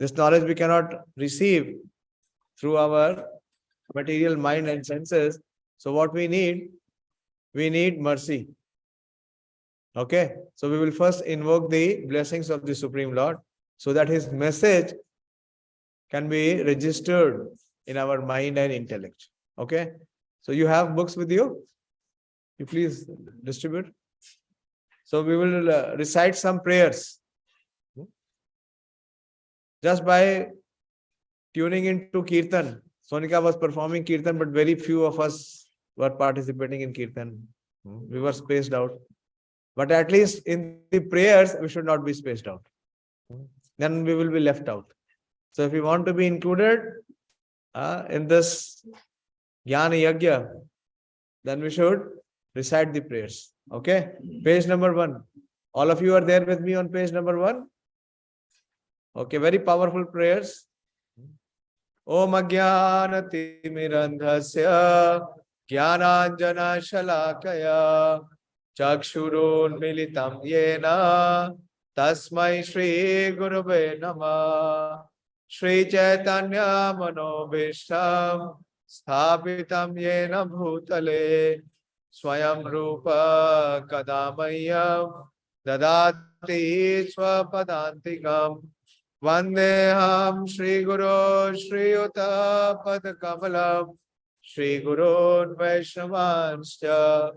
This knowledge we cannot receive through our material mind and senses. So what we need mercy. Okay, so we will first invoke the blessings of the Supreme Lord so that his message can be registered in our mind and intellect. Okay, so you have books with you? You please distribute. So we will recite some prayers. Just by tuning into Kirtan. Sonika was performing Kirtan, but very few of us were participating in Kirtan. We were spaced out. But at least in the prayers, we should not be spaced out. Then we will be left out. So if we want to be included in this Jnana Yagya, then we should recite the prayers. Okay? Page number 1. All of you are there with me on page number 1? Okay, very powerful prayers. Om Ajnanati Mirandhasya Jnananjana Shalakaya Chakshurun Militam Yena Tasmai Shri Gurave Namah Shri Chaitanya Manobhishtam Sthapitam Yena Bhutale Swayam Rupa Kadamayam Dadati Swapadantikam Vandeham Shri Guru Shri Yuta Padakamalam Shri Guru Vaishnavanscha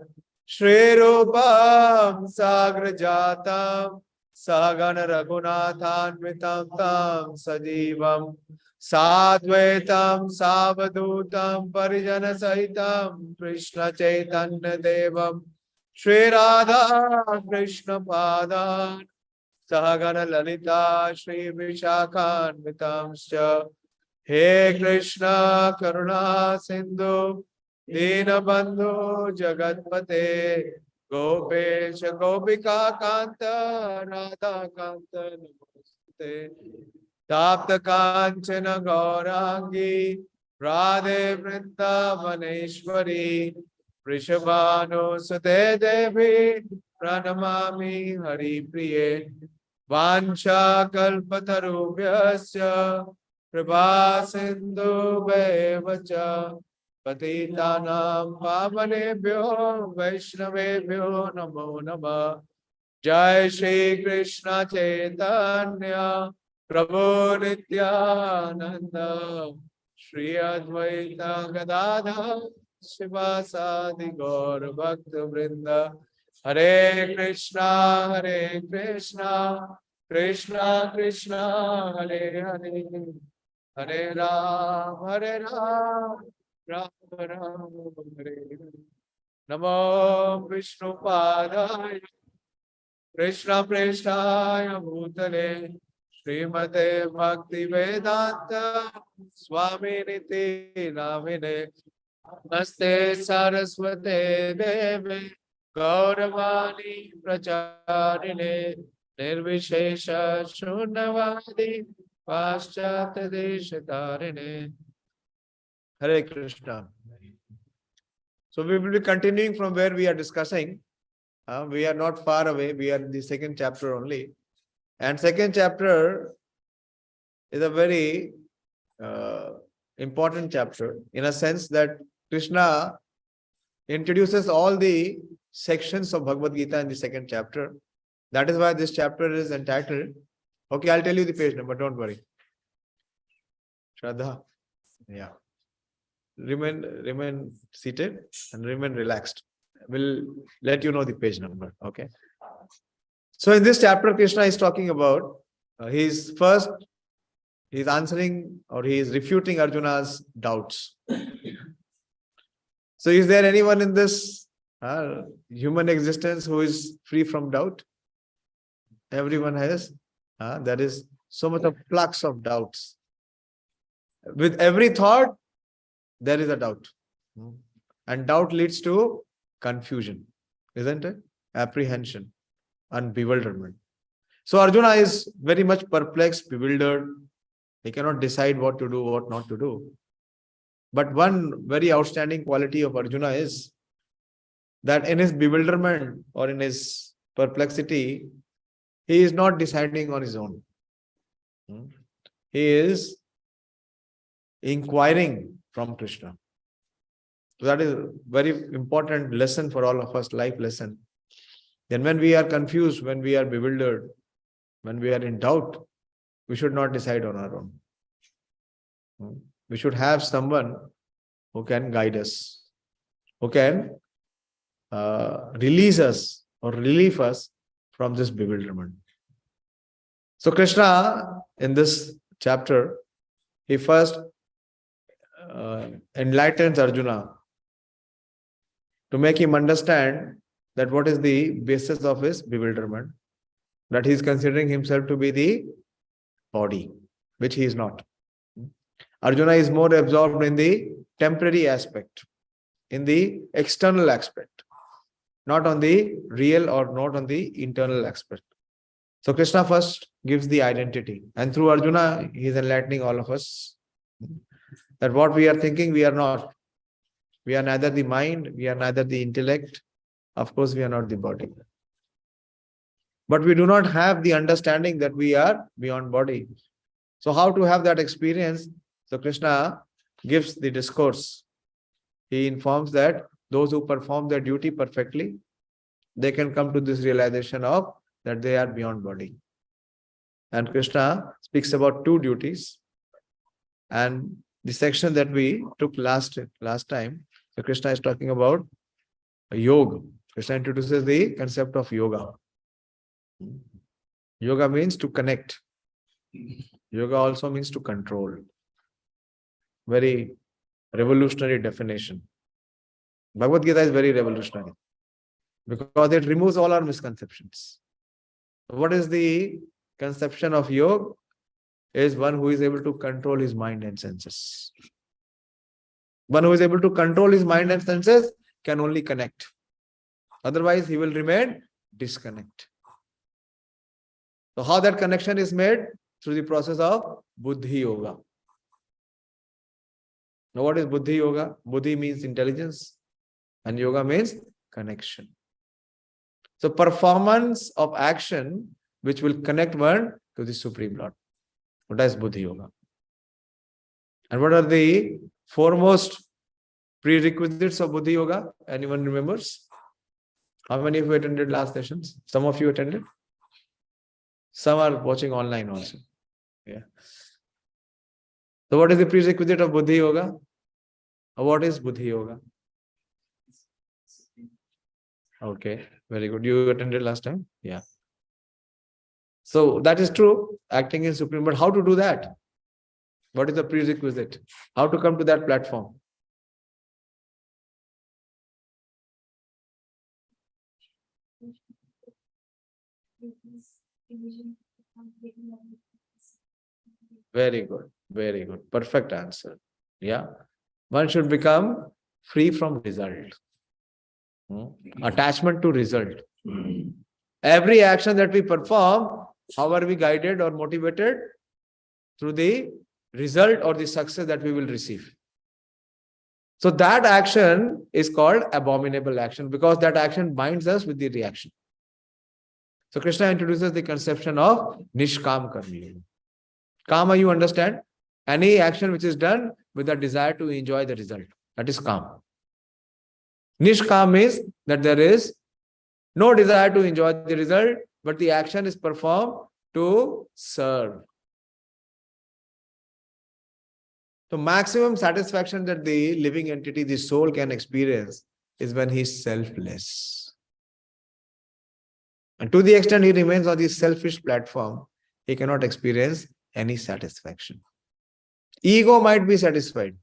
Shri Rupam Sagrajatam Sagana Raghunathanvitam Tam Sajivam Sadvaitam Savadutam Parijana Sahitam Krishna Chaitanya Devam Shri Radha Krishna Padan Sahagana Lalita Shri Vishakhanvitamscha He Krishna Karuna Sindhu Dinabandhu Jagatpate Gopesha Gopika Kanta Radha Kanta Namaste Tapta Kanchana Gaurangi Radhe Vrindavaneshwari Vrishabhanu Sute Devi Pranamami Hari Priye Vancha Kalpatarubhyasya Kripa Sindhu Bevacha Patitanam Pavanebhyo Vaishnavebhyo Namo Namah Jai Shri Krishna Chaitanya Prabhu Nityananda Shri Advaita Gadadhar Shivasadi Gaur Bhakta Vrinda Hare Krishna Krishna Krishna Hare Hare Hare Ram Ram Ram Hare Hare Namo Vishnu Padaya Krishna Preshaya Bhutale Srimate Bhakti Vedanta Swami Niti Namine Namaste Saraswate Deve Gauravani Pracharine Nirvishesha Shunnavadi Paschata Deshatarine. Hare Krishna. So we will be continuing from where we are discussing. We are not far away. We are in the second chapter only. And second chapter is a very important chapter in a sense that Krishna introduces all the sections of Bhagavad-Gita in the second chapter. That is why this chapter is entitled. Okay, I'll tell you the page number, don't worry. Shraddha. Yeah. Remain seated and remain relaxed. We'll let you know the page number. Okay. So in this chapter, Krishna is talking about, he's answering or he is refuting Arjuna's doubts. So is there anyone in this human existence who is free from doubt? Everyone has. There is so much of flux of doubts. With every thought, there is a doubt. And doubt leads to confusion, isn't it? Apprehension and bewilderment. So Arjuna is very much perplexed, bewildered. He cannot decide what to do, what not to do. But one very outstanding quality of Arjuna is that in his bewilderment or in his perplexity, he is not deciding on his own. he is inquiring from Krishna. So that is a very important lesson for all of us, life lesson. Then when we are confused, when we are bewildered, when we are in doubt, we should not decide on our own. We should have someone who can guide us, who can release us or relieve us from this bewilderment. So Krishna, in this chapter, he first enlightens Arjuna to make him understand that what is the basis of his bewilderment, that he is considering himself to be the body, which he is not. Arjuna is more absorbed in the temporary aspect, in the external aspect, not on the real or not on the internal aspect. So Krishna first gives the identity, and through Arjuna, he is enlightening all of us that what we are thinking, we are not. We are neither the mind, we are neither the intellect. Of course, we are not the body. But we do not have the understanding that we are beyond body. So how to have that experience? So Krishna gives the discourse. He informs that those who perform their duty perfectly, they can come to this realization of that they are beyond body. And Krishna speaks about two duties. And the section that we took last time, so Krishna is talking about yoga. Krishna introduces the concept of yoga. Yoga means to connect. Yoga also means to control. Very revolutionary definition. Bhagavad-Gita is very revolutionary because it removes all our misconceptions. What is the conception of yoga? Is one who is able to control his mind and senses. One who is able to control his mind and senses can only connect. Otherwise, he will remain disconnect. So how that connection is made? Through the process of Bhuddhi-Yoga. Now what is Bhuddhi-Yoga? Buddhi means intelligence and yoga means connection. So performance of action which will connect one to the Supreme Lord. What is Bhuddhi-Yoga? And what are the foremost prerequisites of Bhuddhi-Yoga? Anyone remembers? How many of you attended last sessions? Some of you attended? Some are watching online also. Yeah. So what is the prerequisite of Bhuddhi-Yoga? Or what is Bhuddhi-Yoga? Okay, very good. You attended last time? Yeah. So that is true, acting in Supreme, but how to do that? What is the prerequisite? How to come to that platform? Very good, very good. Perfect answer. Yeah. One should become free from result. Attachment to result. Every action that we perform, how are we guided or motivated? Through the result or the success that we will receive. So that action is called abominable action because that action binds us with the reaction. So Krishna introduces the conception of Nishkam Karma. Kama, you understand? Any action which is done with a desire to enjoy the result. That is Kama. Nishkam means that there is no desire to enjoy the result, but the action is performed to serve. So maximum satisfaction that the living entity, the soul, can experience is when he is selfless. And to the extent he remains on the selfish platform, he cannot experience any satisfaction. Ego might be satisfied.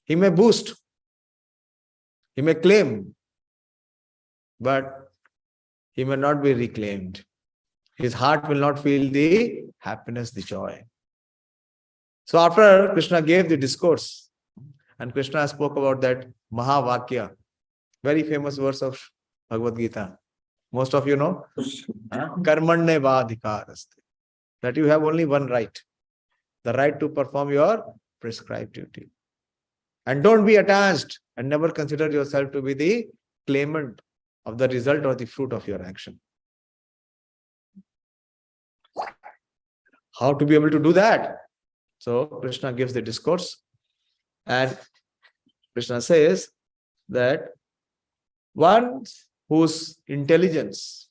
He may boast. He may claim. But he may not be reclaimed. His heart will not feel the happiness, the joy. So after Krishna gave the discourse, and Krishna spoke about that Mahavakya, very famous verse of Bhagavad-Gita. Most of you know. Karmanne vadhikaraste. That you have only one right. The right to perform your prescribed duty. And don't be attached and never consider yourself to be the claimant of the result or the fruit of your action. how to be able to do that? So Krishna gives the discourse, and Krishna says that one whose intelligence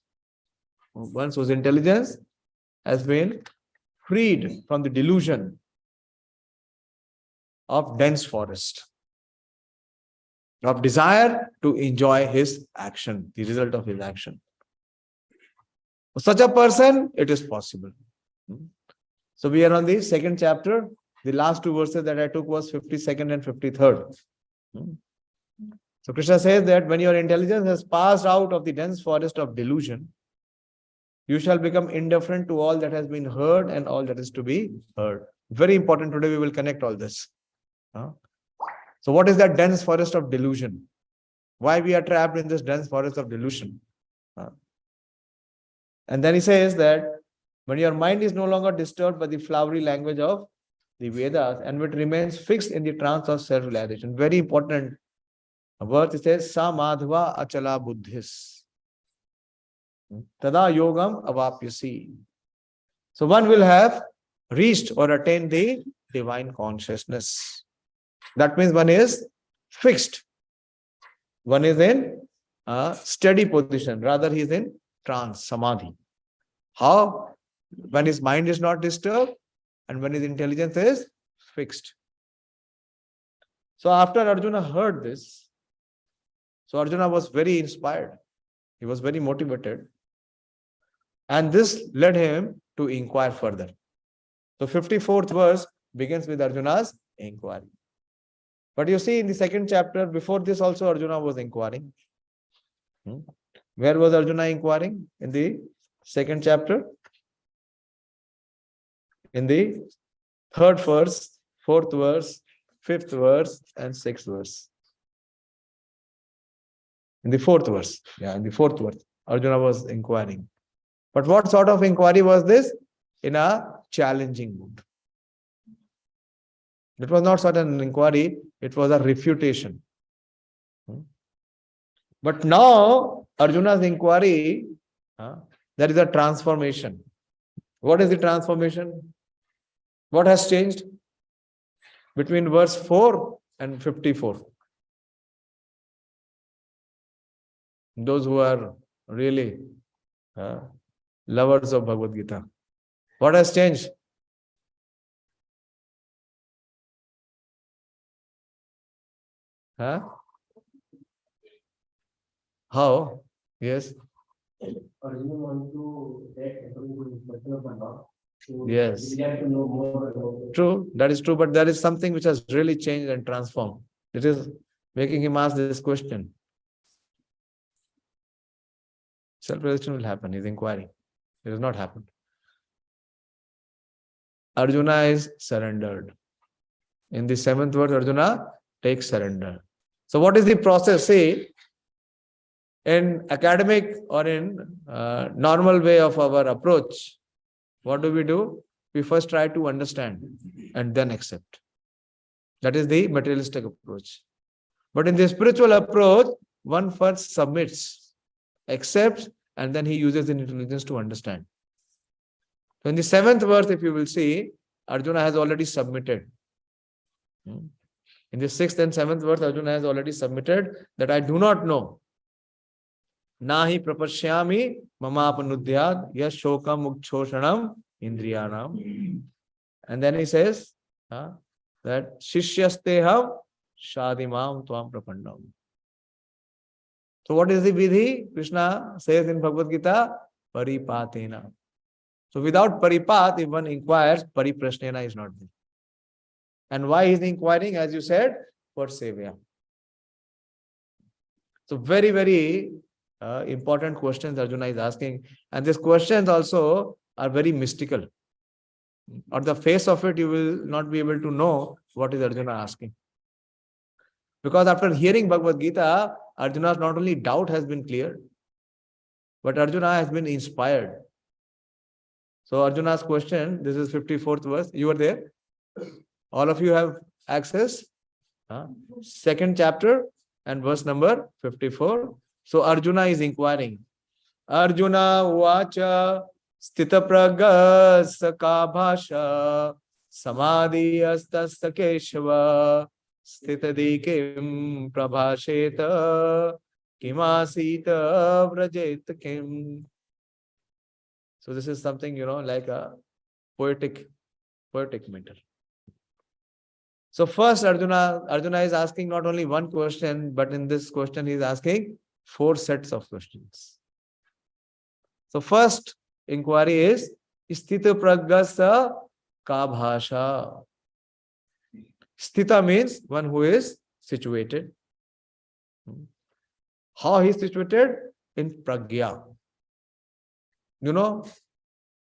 has been freed from the delusion of dense forest, of desire to enjoy his action, the result of his action. For such a person, it is possible. So we are on the second chapter. The last two verses that I took was 52nd and 53rd. So Krishna says that when your intelligence has passed out of the dense forest of delusion, you shall become indifferent to all that has been heard and all that is to be heard. Very important. Today we will connect all this. So what is that dense forest of delusion? Why we are trapped in this dense forest of delusion? And then he says that when your mind is no longer disturbed by the flowery language of the Vedas and it remains fixed in the trance of self-realization. Very important verse. It says, Sa madhva achala buddhis tada yogam avapyasi. So one will have reached or attained the divine consciousness. That means one is fixed. One is in a steady position. Rather, he is in trance, samadhi. How? When his mind is not disturbed and when his intelligence is fixed. So after Arjuna heard this, so Arjuna was very inspired. He was very motivated. And this led him to inquire further. So 54th verse begins with Arjuna's inquiry. But you see in the second chapter, before this also Arjuna was inquiring. Where was Arjuna inquiring? In the second chapter? In the third verse, fourth verse, fifth verse, and sixth verse. In the fourth verse. Yeah, in the fourth verse, Arjuna was inquiring. But what sort of inquiry was this? In a challenging mood. It was not sort of an inquiry, it was a refutation. But now, Arjuna's inquiry, there is a transformation. What is the transformation? What has changed between verse 4 and 54? Those who are really lovers of Bhagavad-Gita. What has changed? How? Yes. Yes. True, that is true, but there is something which has really changed and transformed. It is making him ask this question. Self-realization will happen. He's inquiring. It has not happened. Arjuna is surrendered. In the 7th verse, Arjuna takes surrender. So what is the process? See, in academic or in normal way of our approach, what do? We first try to understand and then accept. That is the materialistic approach. But in the spiritual approach, one first submits, accepts, and then he uses the intelligence to understand. So in the 7th verse, if you will see, Arjuna has already submitted. In the 6th and 7th verse, Arjuna has already submitted that I do not know. Nahi prapashyami mamapanudhyad yashokam mukchoshanam indriyanam. And then he says that shishyasteham shadimam tvam prapannam. So what is the vidhi? Krishna says in Bhagavad-Gita, paripatena. So without paripat, if one inquires, pariprashnena is not there. And why is he inquiring? As you said, for sevya. So very, very important questions Arjuna is asking. And these questions also are very mystical. On the face of it, you will not be able to know what is Arjuna asking. Because after hearing Bhagavad-Gita, Arjuna's not only doubt has been cleared, but Arjuna has been inspired. So Arjuna's question, this is 54th verse. You are there? All of you have access? Second chapter and verse number 54. So Arjuna is inquiring. Arjuna uvacha Sthita pragasa ka bhasha samadhi astasya keshava sthita dikim prabhasheta kimasita vrajet kim. So this is something, like a poetic matter. So first Arjuna is asking not only one question, but in this question he is asking 4 sets of questions. So first inquiry is Sthita Pragyasa Ka Bhasha. Sthita means one who is situated. How he is situated? In Pragya.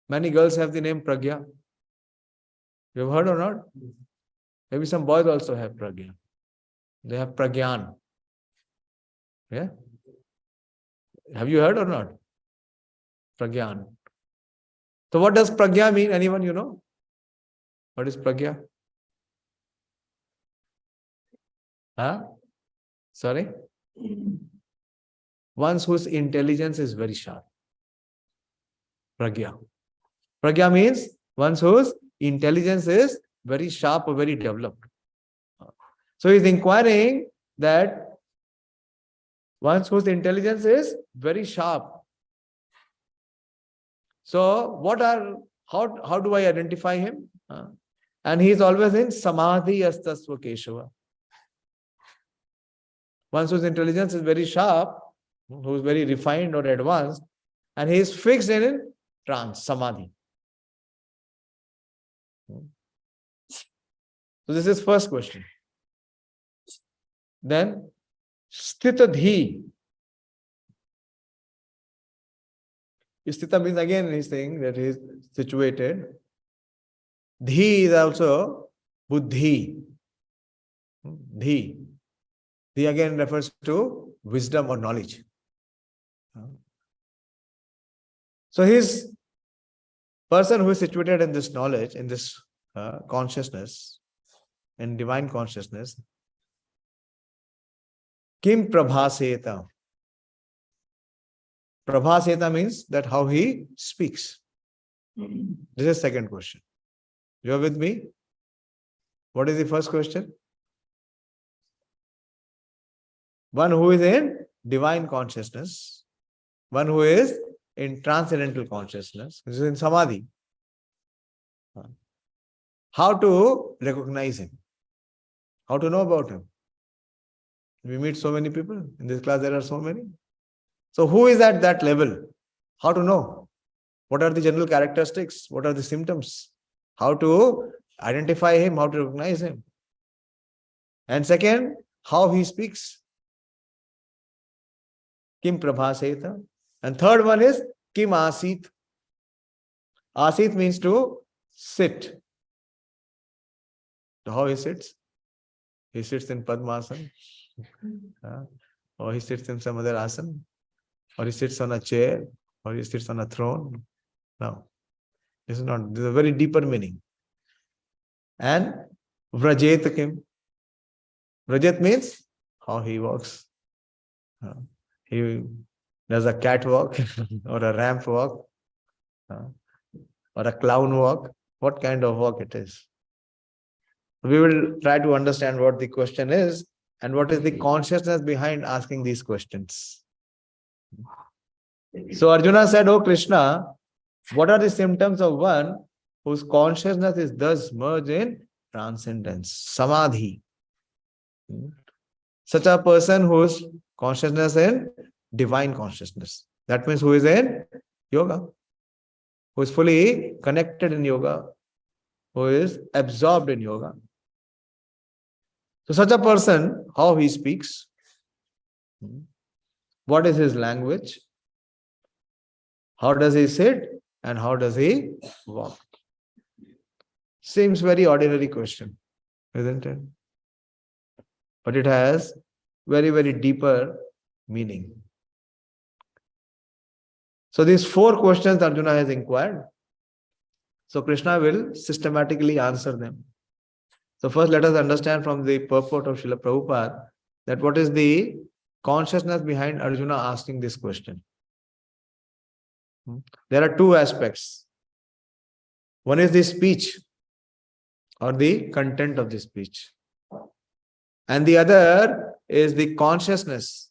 Many girls have the name Pragya. You have heard or not? Maybe some boys also have Pragya. They have Pragyan. Yeah? Have you heard or not? Pragyan. So what does Pragya mean? Anyone you know? What is Pragya? Huh? Sorry? One whose intelligence is very sharp. Pragya. Pragya means one whose intelligence is very sharp or very developed. So he is inquiring that one whose intelligence is very sharp. So how do I identify him? And he is always in Samadhi Astasva Keshava. One whose intelligence is very sharp, who is very refined or advanced, and he is fixed in trance, Samadhi. So this is first question. Then Sthitadhi. Sthita means again he is saying that he is situated. Dhi is also Buddhi. Dhi. Dhi again refers to wisdom or knowledge. So his person who is situated in this knowledge, in this consciousness, in divine consciousness, Kim Prabhaseta. Prabhaseta means that how he speaks. This is second question. You are with me? What is the first question? One who is in divine consciousness, one who is in transcendental consciousness, this is in Samadhi. How to recognize him? How to know about him? We meet so many people. In this class there are so many. So who is at that level? How to know? What are the general characteristics? What are the symptoms? How to identify him? How to recognize him? And second, how he speaks. Kim Prabhaseta. And third one is Kim Asit. Asit means to sit. So how he sits? He sits in Padmasana. Or he sits in some other asana. Or he sits on a chair. Or he sits on a throne. No. This is a very deeper meaning. And Vrajet Kim. Vrajet means how he walks. He does a catwalk or a ramp walk or a clown walk. What kind of walk it is? We will try to understand what the question is and what is the consciousness behind asking these questions. So Arjuna said, "Oh Krishna, what are the symptoms of one whose consciousness is thus merged in transcendence, Samadhi?" Such a person whose consciousness in divine consciousness. That means who is in yoga, who is fully connected in yoga, who is absorbed in yoga. So such a person, how he speaks, what is his language, how does he sit, and how does he walk? Seems very ordinary question, isn't it? But it has very, very deeper meaning. So these 4 questions Arjuna has inquired. So Krishna will systematically answer them. So first let us understand from the purport of Srila Prabhupada that what is the consciousness behind Arjuna asking this question. There are two aspects. One is the speech or the content of the speech. And the other is the consciousness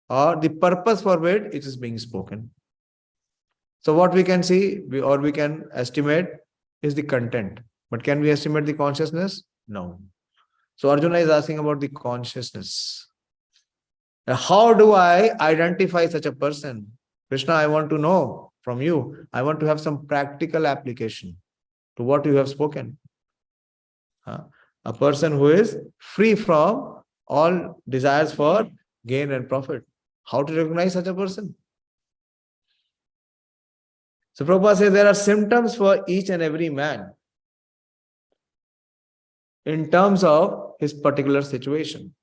or the purpose for which it is being spoken. So what we can see or we can estimate is the content. But can we estimate the consciousness? No. So Arjuna is asking about the consciousness. How do I identify such a person? Krishna, I want to know from you. I want to have some practical application to what you have spoken. A person who is free from all desires for gain and profit. How to recognize such a person? So Prabhupada says there are symptoms for each and every man in terms of his particular situation.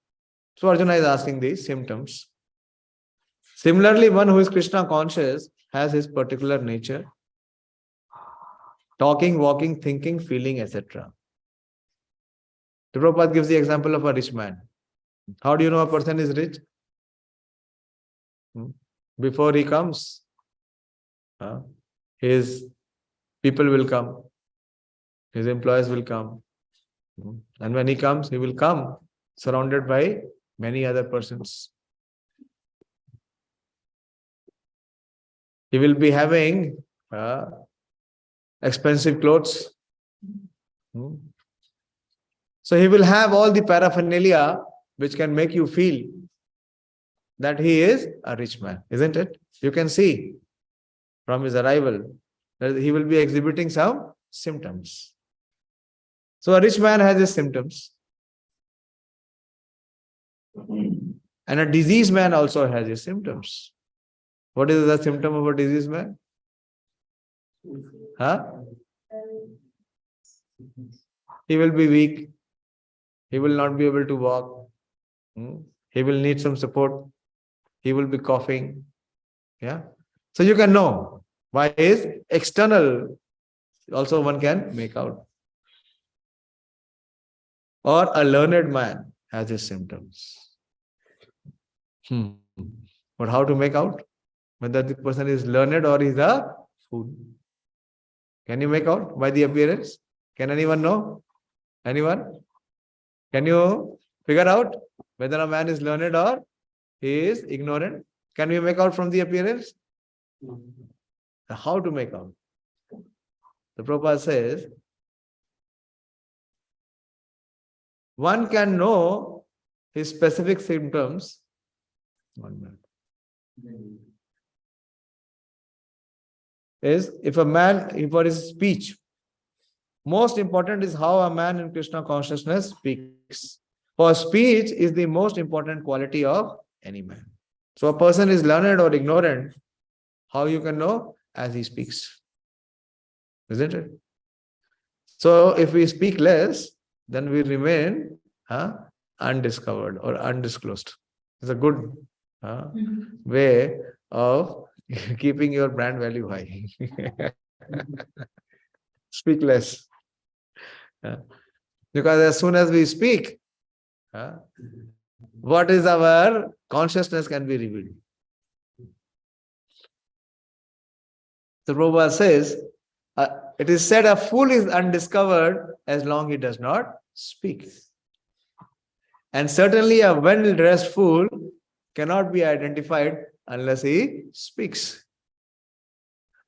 So Arjuna is asking these symptoms. Similarly, one who is Krishna conscious has his particular nature. Talking, walking, thinking, feeling, etc. The Prabhupada gives the example of a rich man. How do you know a person is rich? Before he comes, his people will come, his employees will come. And when he comes, he will come surrounded by many other persons. He will be having expensive clothes. So he will have all the paraphernalia which can make you feel that he is a rich man, isn't it? You can see from his arrival that he will be exhibiting some symptoms. So a rich man has his symptoms. And a diseased man also has his symptoms. What is the symptom of a diseased man? He will be weak. He will not be able to walk. He will need some support. He will be coughing. So you can know by his external also one can make out. Or a learned man has his symptoms. But how to make out whether the person is learned or is a fool? Can you make out by the appearance? Can anyone know? Anyone? Can you figure out whether a man is learned or he is ignorant? Can we make out from the appearance? How to make out? The Prabhupada says, one can know his specific symptoms. 1 minute. Is if a man, for his speech, most important is how a man in Krishna consciousness speaks. For speech is the most important quality of any man. So a person is learned or ignorant, how you can know? As he speaks. Isn't it? So if we speak less, then we remain undiscovered or undisclosed. It's a good way of keeping your brand value high. Speak less. Because as soon as we speak, what is our consciousness can be revealed. The Prabhupada says, it is said a fool is undiscovered as long he does not speak. And certainly a well-dressed fool cannot be identified unless he speaks.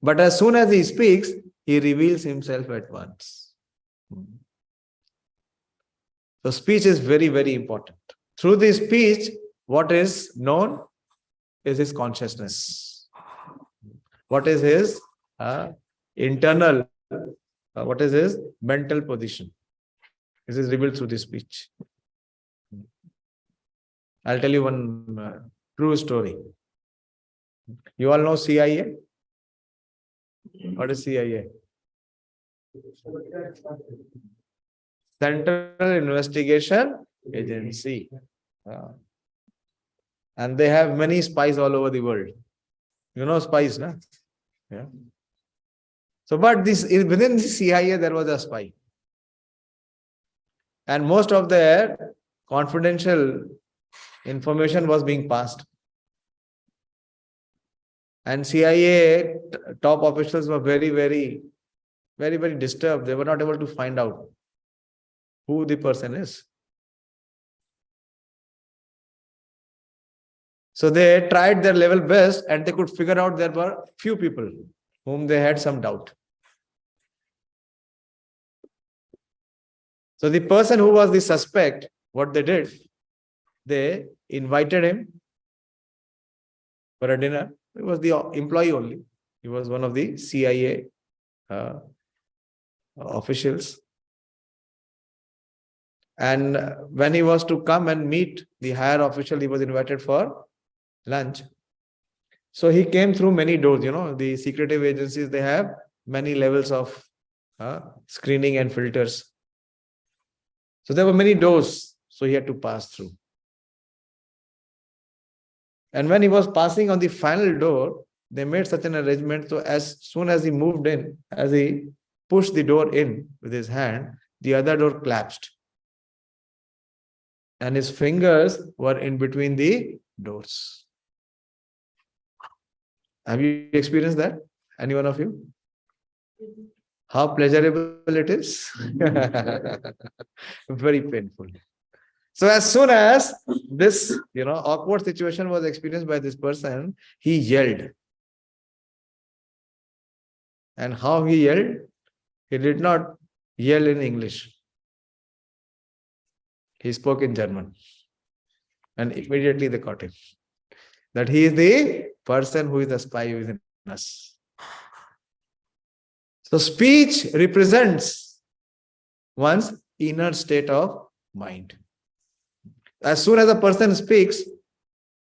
But as soon as he speaks, he reveals himself at once. So speech is very, very important. Through this speech, what is known is his consciousness. What is his internal, what is his mental position? This is revealed through this speech. I'll tell you one true story. You all know CIA? What is CIA? Central Investigation Agency. And they have many spies all over the world. You know spies, no? Yeah. So, but within the CIA, there was a spy. And most of their confidential information was being passed. And CIA top officials were very, very disturbed. They were not able to find out who the person is. So they tried their level best and they could figure out there were few people whom they had some doubt. So the person who was the suspect, what they did, they invited him for a dinner. He was the employee only. He was one of the CIA officials. And when he was to come and meet the higher official, he was invited for lunch. So he came through many doors. The secretive agencies, they have many levels of screening and filters. So there were many doors, so he had to pass through. And when he was passing on the final door, they made such an arrangement. So as soon as he moved in, as he pushed the door in with his hand, the other door collapsed. And his fingers were in between the doors. Have you experienced that? Any one of you? How pleasurable it is? Very painful. So as soon as this, awkward situation was experienced by this person, he yelled. And how he yelled? He did not yell in English. He spoke in German. And immediately they caught him. That he is the person who is the spy within us. So speech represents one's inner state of mind. As soon as a person speaks,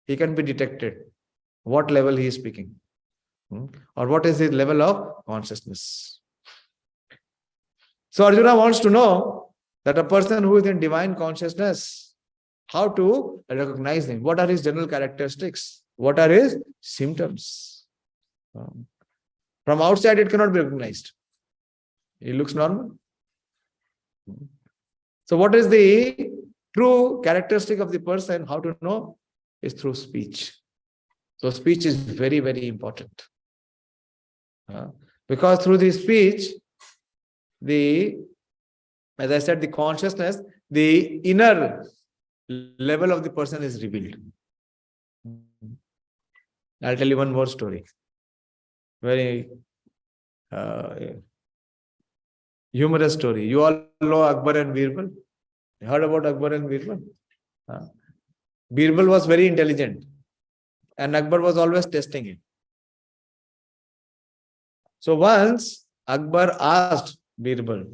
he can be detected what level he is speaking or what is his level of consciousness. So Arjuna wants to know that a person who is in divine consciousness, how to recognize him, what are his general characteristics, what are his symptoms. From outside, it cannot be recognized. He looks normal. So what is the true characteristic of the person? How to know? Is through speech. So speech is very, very important. Because through the speech, as I said, the consciousness, the inner level of the person is revealed. I'll tell you one more story. Very humorous story. You all know Akbar and Birbal. You heard about Akbar and Birbal? Birbal was very intelligent and Akbar was always testing him. So once Akbar asked Birbal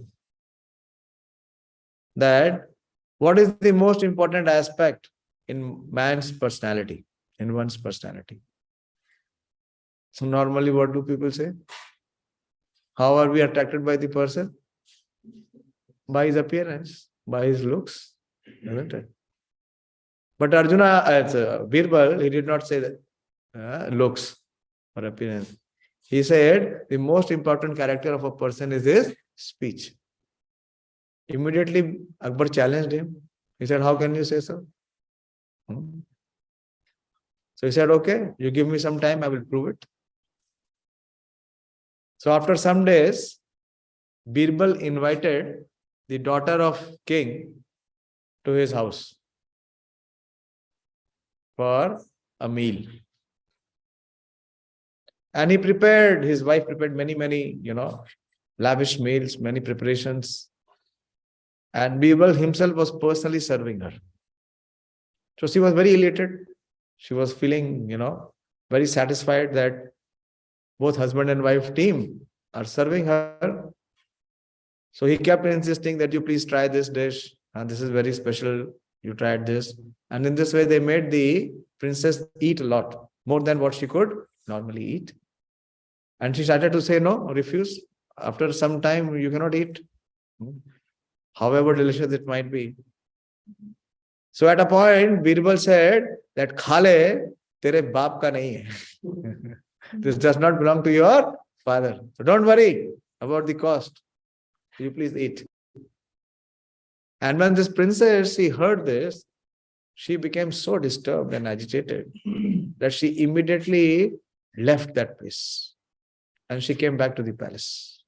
that what is the most important aspect in man's personality, in one's personality? So normally what do people say? How are we attracted by the person? By his appearance, by his looks, isn't it? But Arjuna, Birbal, he did not say that looks or appearance. He said the most important character of a person is his speech. Immediately Akbar challenged him. He said, how can you say so? So he said, okay, you give me some time, I will prove it. So after some days, Birbal invited the daughter of king to his house for a meal. And his wife prepared many, lavish meals, many preparations. And Birbal himself was personally serving her. So she was very elated. She was feeling, very satisfied that both husband and wife team are serving her. So he kept insisting that you please try this dish. And this is very special. You tried this. And in this way, they made the princess eat a lot, more than what she could normally eat. And she started to say no, refuse. After some time, you cannot eat, however delicious it might be. So at a point, Birbal said that khale tere baap ka nahi hai. This does not belong to your father. So don't worry about the cost. You please eat. And when this princess, she heard this, she became so disturbed and agitated that she immediately left that place. And she came back to the palace.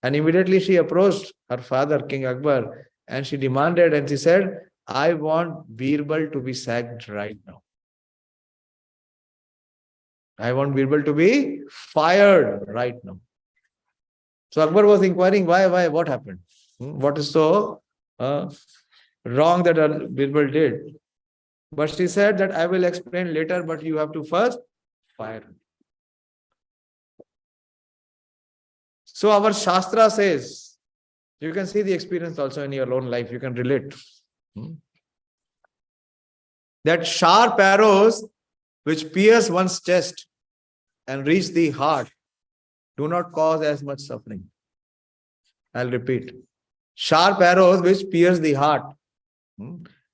And immediately she approached her father, King Akbar, and she demanded and she said, I want Birbal to be sacked right now. I want Birbal to be fired right now. So Akbar was inquiring, why, what happened? What is so wrong that Birbal did? But she said that I will explain later, but you have to first fire him. So our Shastra says, you can see the experience also in your own life, you can relate. That sharp arrows which pierce one's chest and reach the heart do not cause as much suffering. I'll repeat. Sharp arrows which pierce the heart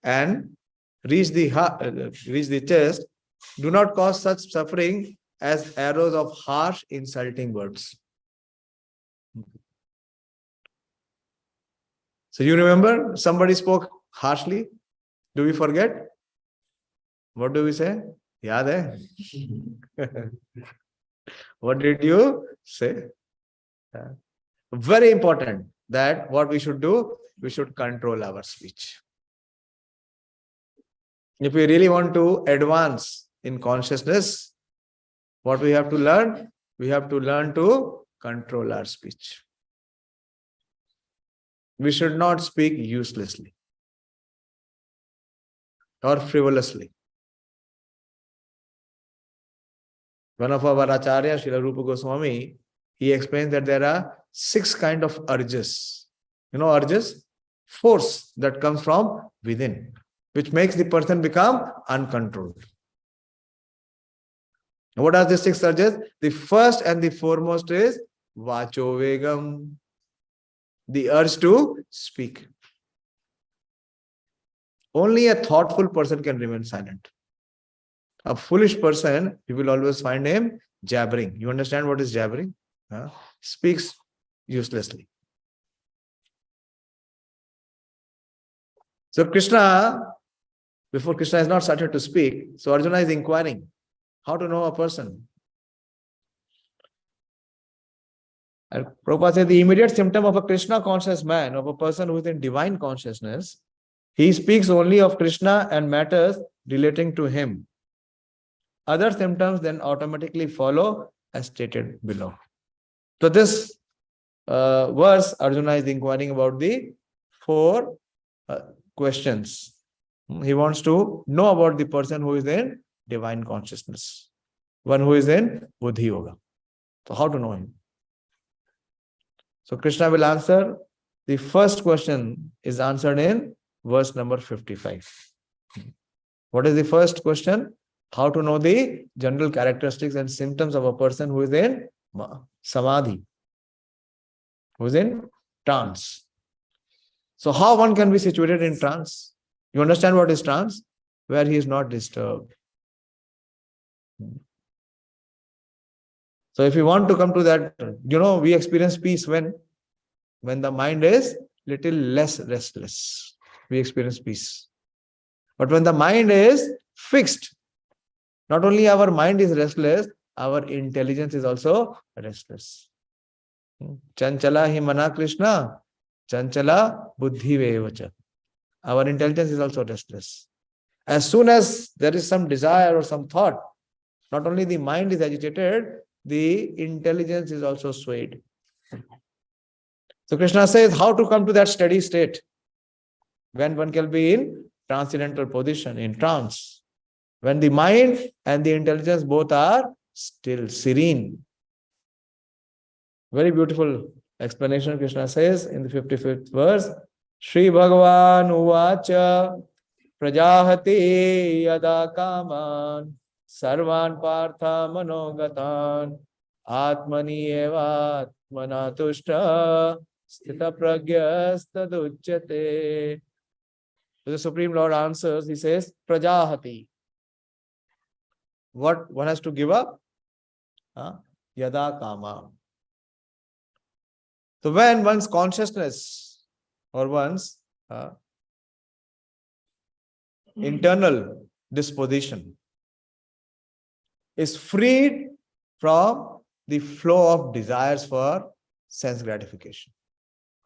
and reach the chest do not cause such suffering as arrows of harsh, insulting words. So you remember somebody spoke harshly? Do we forget? What do we say? Yaad hai? What did you say? Very important that what we should do, we should control our speech. If we really want to advance in consciousness, what we have to learn? We have to learn to control our speech. We should not speak uselessly or frivolously. One of our Acharya, Srila Rupa Goswami, he explains that there are 6 kinds of urges. You know urges? Force that comes from within, which makes the person become uncontrolled. What are the 6 urges? The first and the foremost is Vacho Vegam, the urge to speak. Only a thoughtful person can remain silent. A foolish person, you will always find him jabbering. You understand what is jabbering? Speaks uselessly. So Krishna, before Krishna has not started to speak, so Arjuna is inquiring how to know a person. And Prabhupada said the immediate symptom of a Krishna conscious man, of a person who is in divine consciousness, he speaks only of Krishna and matters relating to him. Other symptoms then automatically follow as stated below. So this verse, Arjuna is inquiring about the 4 questions. He wants to know about the person who is in divine consciousness, one who is in Bhuddhi-Yoga. So how to know him? So Krishna will answer. The first question is answered in verse number 55. What is the first question? How to know the general characteristics and symptoms of a person who is in Samadhi, who is in trance. So how one can be situated in trance? You understand what is trance? Where he is not disturbed. So if you want to come to that, we experience peace when the mind is little less restless. We experience peace. But when the mind is fixed, not only our mind is restless, our intelligence is also restless. Chanchala hi mana Krishna, chanchala buddhi vevacha. Our intelligence is also restless. As soon as there is some desire or some thought, not only the mind is agitated, the intelligence is also swayed. So Krishna says how to come to that steady state when one can be in transcendental position, in trance. When the mind and the intelligence both are still, serene. Very beautiful explanation Krishna says in the 55th verse. Shri Bhagavan Uvacha Prajahati Yada Kaman Sarvan Partha Manogatan Atmani Eva Atmana Tushta Sthita Pragyasta Duchyate. The Supreme Lord answers, he says, Prajahati. What one has to give up? Yada Kama. So when one's consciousness or one's internal disposition is freed from the flow of desires for sense gratification.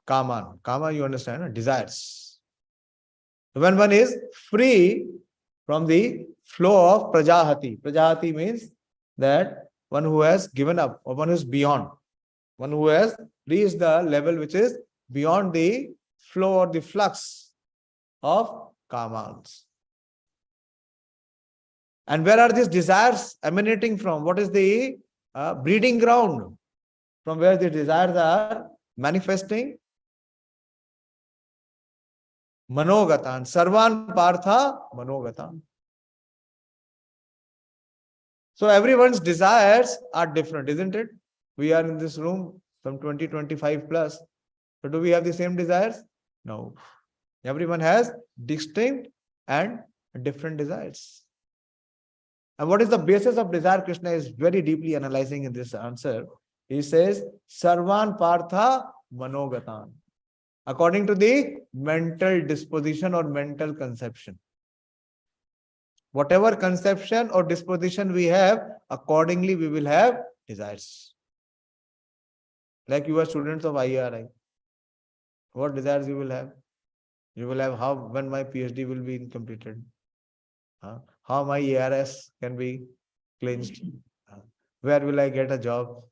Kama. Kama, you understand, no? Desires. When one is free from the flow of prajahati. Prajahati means that one who has given up, or one who is beyond. One who has reached the level which is beyond the flow or the flux of kamas. And where are these desires emanating from? What is the breeding ground from where the desires are manifesting? Manogatan. Sarvan Partha Manogatan. So everyone's desires are different, isn't it? We are in this room from 20-25 plus. So do we have the same desires? No. Everyone has distinct and different desires. And what is the basis of desire? Krishna is very deeply analyzing in this answer. He says, Sarvan Partha Manogatan. According to the mental disposition or mental conception. Whatever conception or disposition we have, accordingly we will have desires. Like you are students of IRI. What desires you will have? You will have how, when my PhD will be completed. How my ARS can be cleansed. Where will I get a job?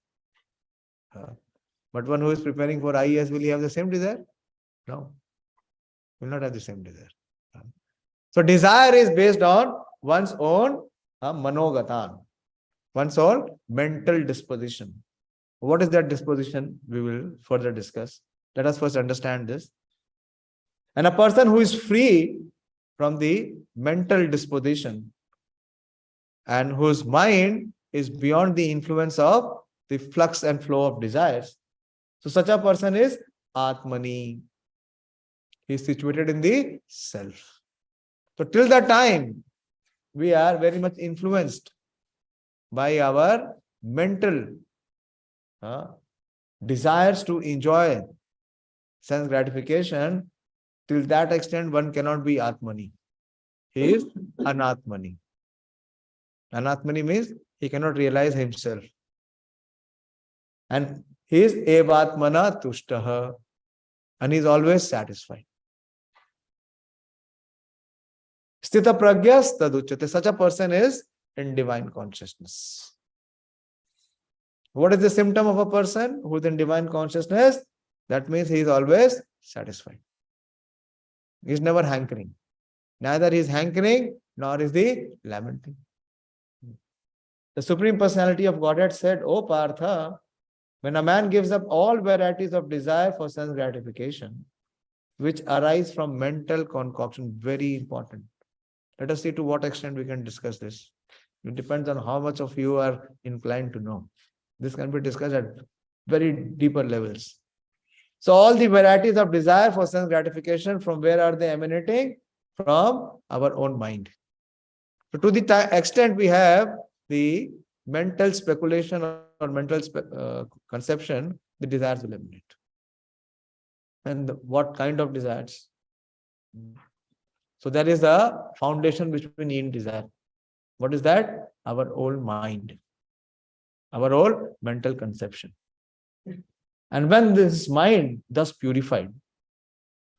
But one who is preparing for IAS, will he have the same desire? No. Will not have the same desire. So desire is based on one's own manogatan, one's own mental disposition. What is that disposition? We will further discuss. Let us first understand this. And a person who is free from the mental disposition and whose mind is beyond the influence of the flux and flow of desires. So such a person is Atmani. He is situated in the self. So till that time, we are very much influenced by our mental desires to enjoy sense gratification. Till that extent, one cannot be Atmani. He is Anatmani. Anatmani means he cannot realize himself. And he is Evatmana Tushtaha. And he is always satisfied. Sthita Pragyas Taduchyate. Such a person is in divine consciousness. What is the symptom of a person who is in divine consciousness? That means he is always satisfied. He is never hankering. Neither he is hankering nor is he lamenting. The Supreme Personality of Godhead said, O Partha, when a man gives up all varieties of desire for sense gratification, which arise from mental concoction, very important. Let us see to what extent we can discuss this. It depends on how much of you are inclined to know. This can be discussed at very deeper levels. So all the varieties of desire for sense gratification, from where are they emanating? From our own mind. So to the extent we have the mental speculation or mental conception, the desires will emanate. And what kind of desires? So there is a foundation which we need in desire. What is that? Our own mind. Our own mental conception. And when this mind, thus purified,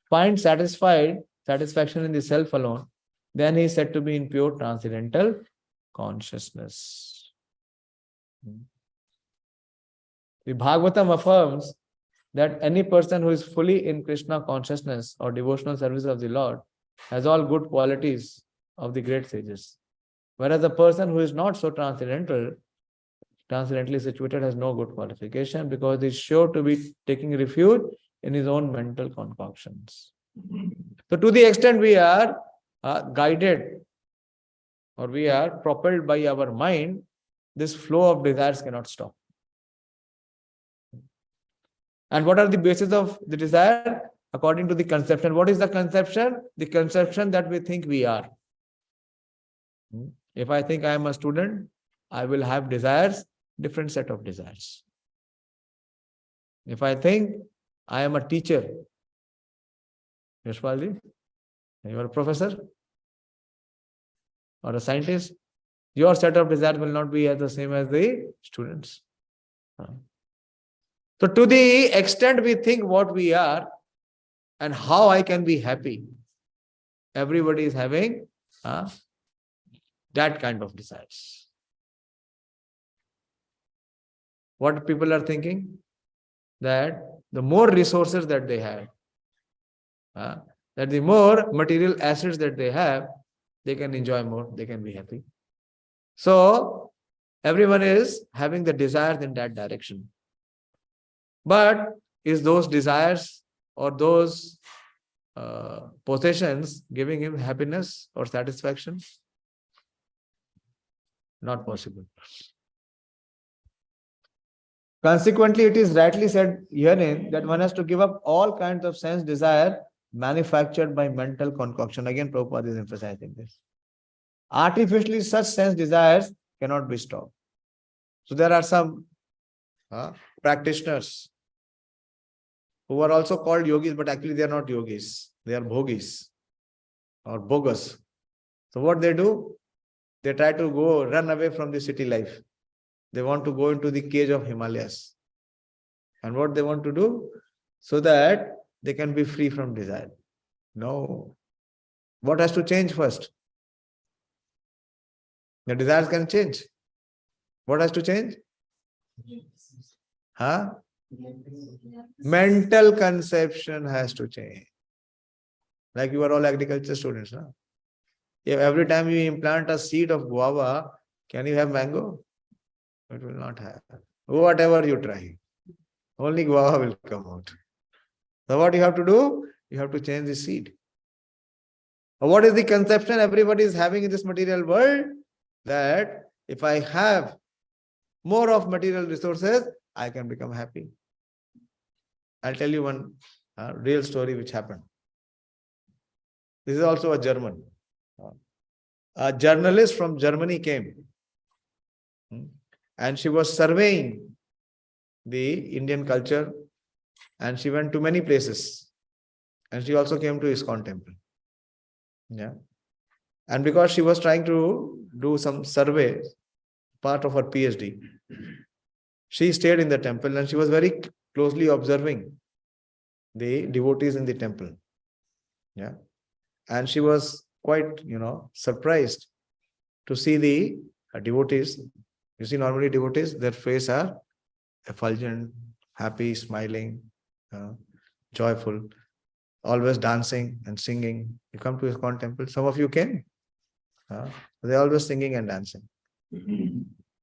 finds satisfaction in the self alone, then he is said to be in pure transcendental consciousness. The Bhagavatam affirms that any person who is fully in Krishna consciousness or devotional service of the Lord has all good qualities of the great sages. Whereas a person who is not so transcendentally situated has no good qualification, because he is sure to be taking refuge in his own mental concoctions. So to the extent we are guided or we are propelled by our mind, this flow of desires cannot stop. And what are the basis of the desire? According to the conception. What is the conception? The conception that we think we are. If I think I am a student, I will have desires, different set of desires. If I think I am a teacher, Yashpalji, you are a professor or a scientist, Your set of desires will not be as the same as the students. So to the extent we think what we are and how I can be happy, everybody is having that kind of desires. What people are thinking? That the more resources that they have, that the more material assets that they have, they can enjoy more, they can be happy. So everyone is having the desires in that direction. But is those desires or those possessions giving him happiness or satisfaction? Not possible. Consequently, it is rightly said herein that one has to give up all kinds of sense desire manufactured by mental concoction. Again, Prabhupada is emphasizing this. Artificially, such sense desires cannot be stopped. So there are some practitioners who are also called yogis, but actually they are not yogis. They are bhogis or bogus. So what they do? They try to run away from the city life. They want to go into the cage of Himalayas. And what they want to do? So that they can be free from desire. No. What has to change first? The desires can change. What has to change? Mental conception has to change. Like you are all agriculture students. Huh? If every time you implant a seed of guava, can you have mango? It will not have. Whatever you try, only guava will come out. So what you have to do? You have to change the seed. What is the conception everybody is having in this material world? That if I have more of material resources, I can become happy. I'll tell you one real story which happened. This is also a German. A journalist from Germany came and she was surveying the Indian culture and she went to many places and she also came to ISKCON temple. Yeah. And because she was trying to do some survey, part of her PhD, she stayed in the temple and she was very closely observing the devotees in the temple. Yeah. And she was quite, surprised to see the devotees. You see, normally devotees, their face are effulgent, happy, smiling, joyful, always dancing and singing. You come to ISKCON temple, some of you came. They're always singing and dancing.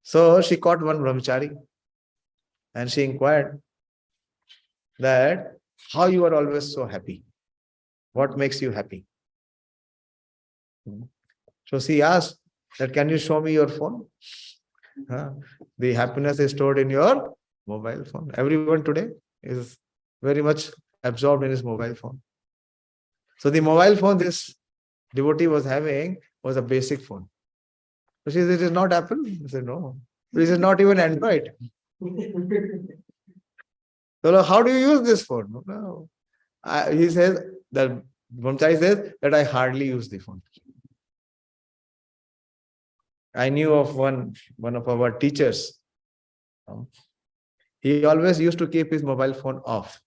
So she caught one brahmachari and she inquired that how you are always so happy. What makes you happy? So she asked that, can you show me your phone? The happiness is stored in your mobile phone. Everyone today is very much absorbed in his mobile phone. So the mobile phone this devotee was having was a basic phone. So she said, it is not Apple? I said, no. This is not even Android. So how do you use this phone? No. He says, the brahmachari says that I hardly use the phone. I knew of one of our teachers. He always used to keep his mobile phone off.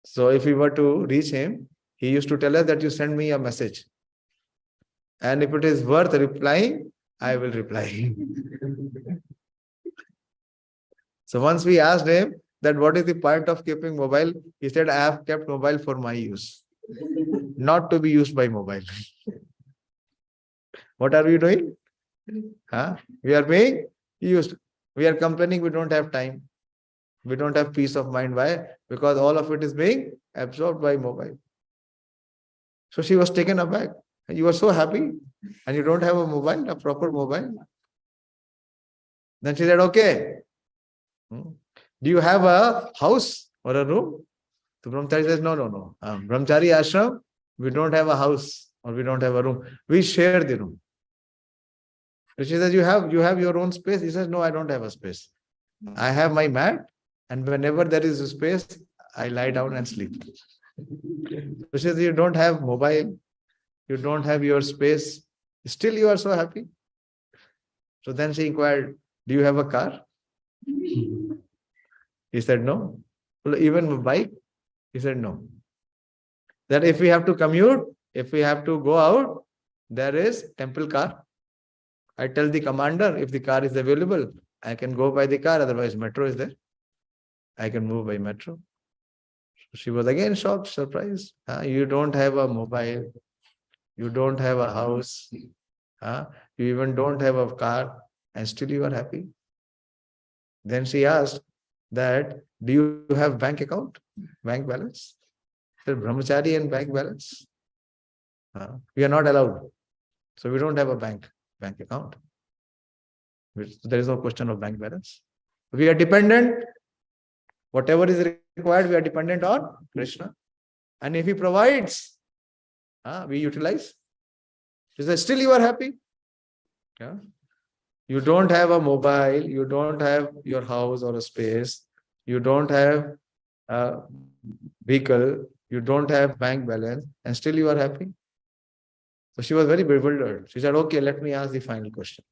So if we were to reach him, he used to tell us that you send me a message. And if it is worth replying, I will reply. So once we asked him that what is the point of keeping mobile, he said, I have kept mobile for my use, not to be used by mobile. What are we doing? We are being used. We are complaining we don't have time. We don't have peace of mind. Why? Because all of it is being absorbed by mobile. So she was taken aback. And you are so happy and you don't have a mobile, a proper mobile. Then she said, okay. Do you have a house or a room? The brahmachari says, no. Brahmachari ashram, we don't have a house or we don't have a room. We share the room. So she says, you have your own space? He says, no, I don't have a space. I have my mat and whenever there is a space, I lie down and sleep. So she says, you don't have mobile, you don't have your space, Still you are so happy. So then she inquired, do you have a car? He said, no. Well, even a bike? He said, no. That if we have to commute, if we have to go out, there is temple car. I tell the commander, if the car is available, I can go by the car, otherwise metro is there. I can move by metro. She was again shocked, surprised. You don't have a mobile. You don't have a house. You even don't have a car, and still you are happy. Then she asked that, do you have bank account, bank balance? Said, brahmachari and bank balance? We are not allowed. So we don't have a bank account. There is no question of bank balance. We are dependent. Whatever is required, we are dependent on Krishna. And if he provides, we utilize. She said, still you are happy. You don't have a mobile, you don't have your house or a space, you don't have a vehicle, you don't have bank balance, and still you are happy. So she was very bewildered. She said, okay, let me ask the final question.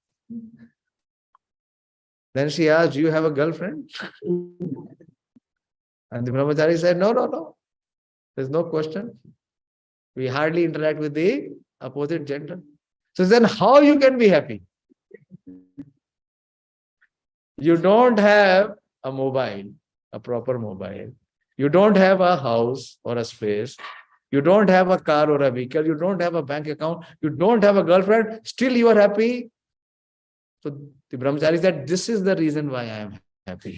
Then she asked, do you have a girlfriend? And the brahmachari said, no. There's no question. We hardly interact with the opposite gender. So then how you can be happy? You don't have a mobile, a proper mobile. You don't have a house or a space. You don't have a car or a vehicle. You don't have a bank account. You don't have a girlfriend. Still you are happy. So the brahmachari said, this is the reason why I am happy.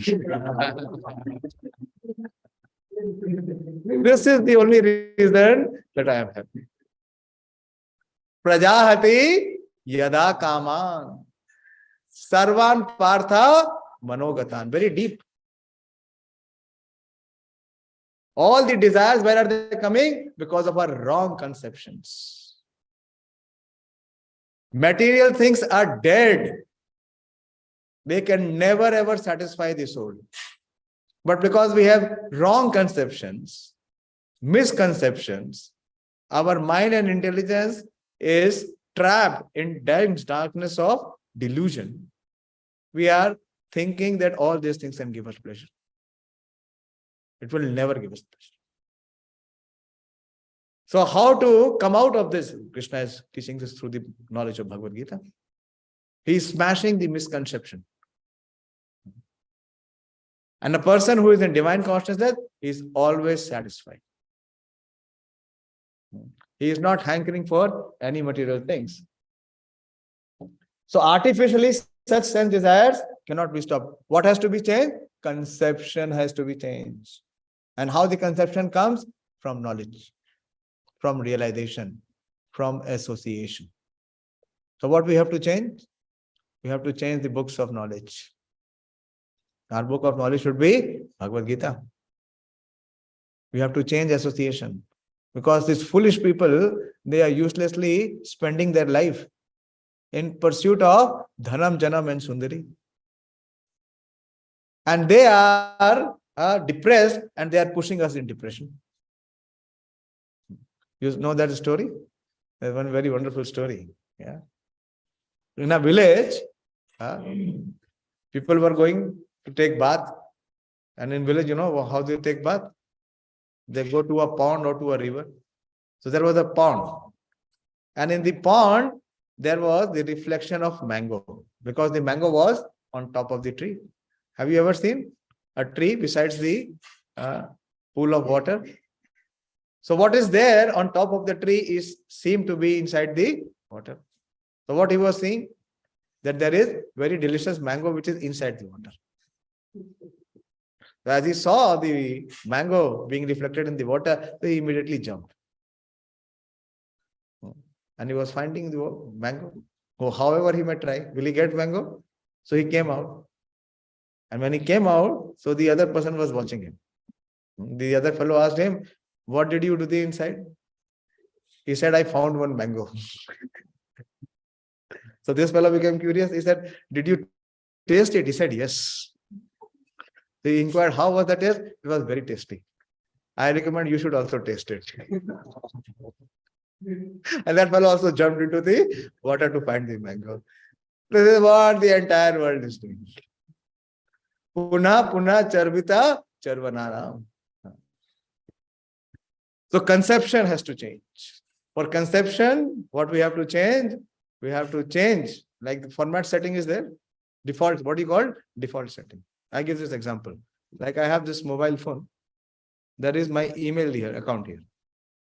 This is the only reason that I am happy. Prajahati yada kaman sarvan partha manogatan. Very deep. All the desires, where are they coming? Because of our wrong conceptions. Material things are dead. They can never ever satisfy the soul. But because we have wrong conceptions, misconceptions, our mind and intelligence is trapped in dense darkness of delusion. We are thinking that all these things can give us pleasure. It will never give us pleasure. So how to come out of this? Krishna is teaching this through the knowledge of Bhagavad-Gita. He is smashing the misconception. And a person who is in divine consciousness is always satisfied. He is not hankering for any material things. So artificially, such sense desires cannot be stopped. What has to be changed? Conception has to be changed. And how the conception comes? From knowledge, from realization, from association. So what we have to change? We have to change the books of knowledge. Our book of knowledge should be Bhagavad-Gita. We have to change association. Because these foolish people, they are uselessly spending their life in pursuit of Dhanam, Janam and Sundari. And they are depressed and they are pushing us in depression. You know that story? There's one very wonderful story. Yeah. In a village, people were going to take bath. And in village, you know how they take bath? They go to a pond or to a river. So there was a pond. And in the pond, there was the reflection of mango. Because the mango was on top of the tree. Have you ever seen a tree besides the pool of water? So what is there on top of the tree seemed to be inside the water. So what he was seeing? That there is very delicious mango which is inside the water. So as he saw the mango being reflected in the water, he immediately jumped. And he was finding the mango. However he may try, will he get mango? So he came out. And when he came out, so the other person was watching him. The other fellow asked him, what did you do the inside? He said, I found one mango. So this fellow became curious. He said, did you taste it? He said, yes. So he inquired, how was the taste? It was very tasty. I recommend you should also taste it. And that fellow also jumped into the water to find the mango. This is what the entire world is doing. Puna puna charvita charvanaram. So conception has to change. For conception, what we have to change? We have to change. Like the format setting is there. Default, what do you call? Default setting. I give this example. Like I have this mobile phone. There is my email here, account here.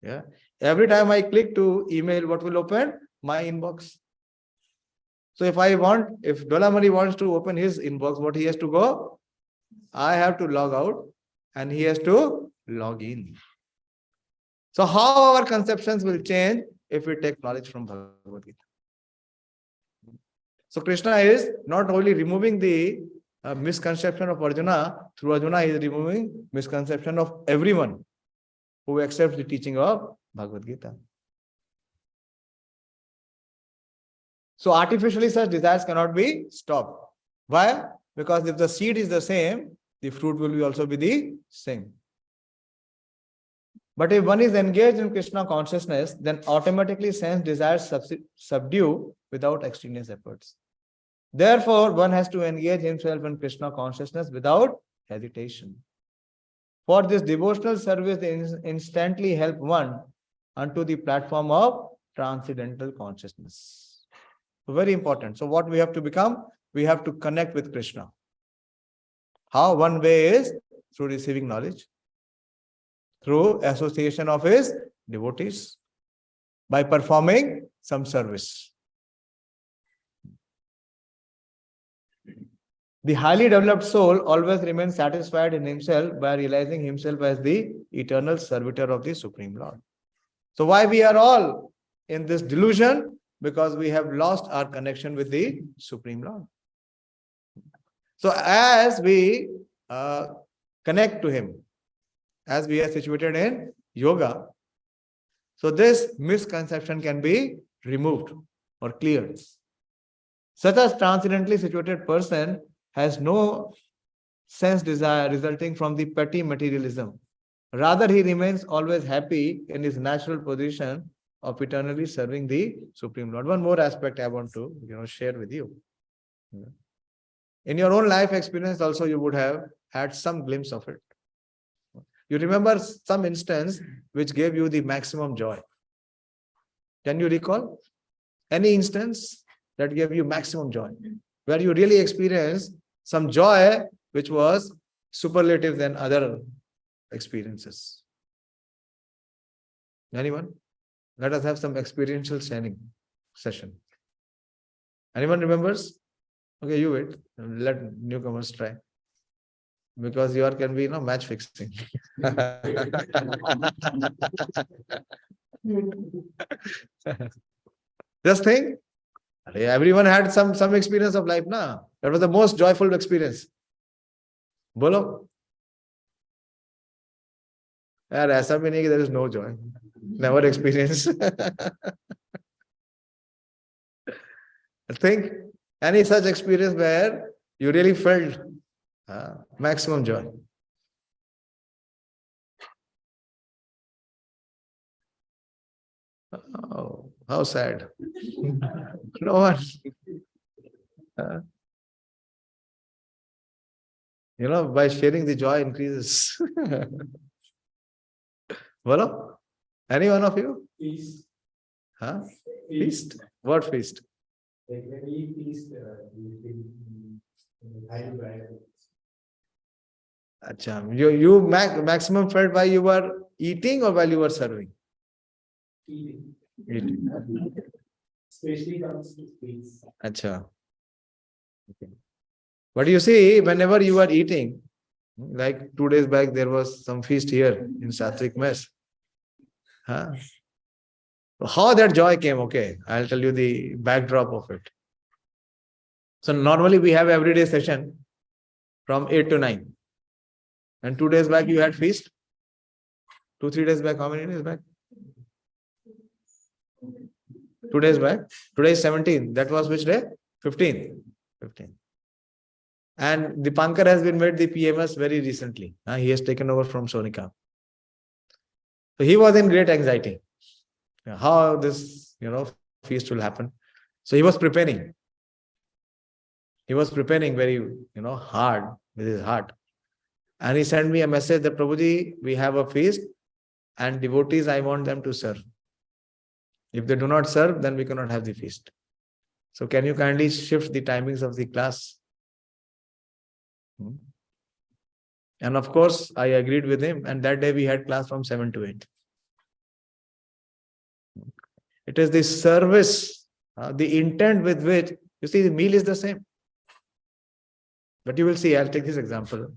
Yeah. Every time I click to email, what will open? My inbox. So if Dolamani wants to open his inbox, what he has to go? I have to log out and he has to log in. So how our conceptions will change if we take knowledge from Bhagavad-Gita? So Krishna is not only removing the misconception of Arjuna, through Arjuna he is removing misconception of everyone who accepts the teaching of Bhagavad-Gita. So artificially such desires cannot be stopped. Why? Because if the seed is the same, the fruit will also be the same. But if one is engaged in Krishna consciousness, then automatically sense desires subdue without extraneous efforts. Therefore, one has to engage himself in Krishna consciousness without hesitation. For this devotional service, they instantly help one onto the platform of transcendental consciousness. Very important. So what we have to become? We have to connect with Krishna. How? One way is through receiving knowledge, through association of his devotees, by performing some service. The highly developed soul always remains satisfied in himself by realizing himself as the eternal servitor of the Supreme Lord. So why we are all in this delusion? Because we have lost our connection with the Supreme Lord. So as we connect to him, as we are situated in yoga, so this misconception can be removed or cleared. Such a transcendently situated person has no sense desire resulting from the petty materialism. Rather, he remains always happy in his natural position of eternally serving the Supreme Lord. One more aspect I want to share with you. In your own life experience also, you would have had some glimpse of it. You remember some instance which gave you the maximum joy. Can you recall any instance that gave you maximum joy, where you really experienced some joy which was superlative than other experiences? Anyone? Let us have some experiential sharing session. Anyone remembers? Okay, you wait. Let newcomers try. Because your can be match fixing. Just think, everyone had some experience of life, na? That was the most joyful experience. Bolo. Aisa bhi nahi ki there is no joy. Never experienced. Think any such experience where you really felt maximum joy. Oh, how sad. No one. By sharing the joy increases. Bolo? Any one of you? Feast. Huh? Feast? What feast? Like when we feast, Achha. You maximum felt while you were eating or while you were serving? eating. Eating. Especially comes to sweets. Achha. Okay. But you see, whenever you are eating, like 2 days back, there was some feast here in Satvik Mess. Huh? How that joy came, okay, I'll tell you the backdrop of it. So normally we have everyday session from 8 to 9. And 2 days back you had feast. 2-3 days back, how many days back? 2 days back. Today is 17th. That was which day? 15th. 15th. And Dipankar has been made the PMS very recently. He has taken over from Sonika. So he was in great anxiety. how this, feast will happen. So he was preparing. He was preparing very, hard with his heart. And he sent me a message that, Prabhuji, we have a feast and devotees, I want them to serve. If they do not serve, then we cannot have the feast. So can you kindly shift the timings of the class? And of course, I agreed with him. And that day we had class from 7 to 8. It is the service, the intent with which, you see, the meal is the same. But you will see, I'll take this example.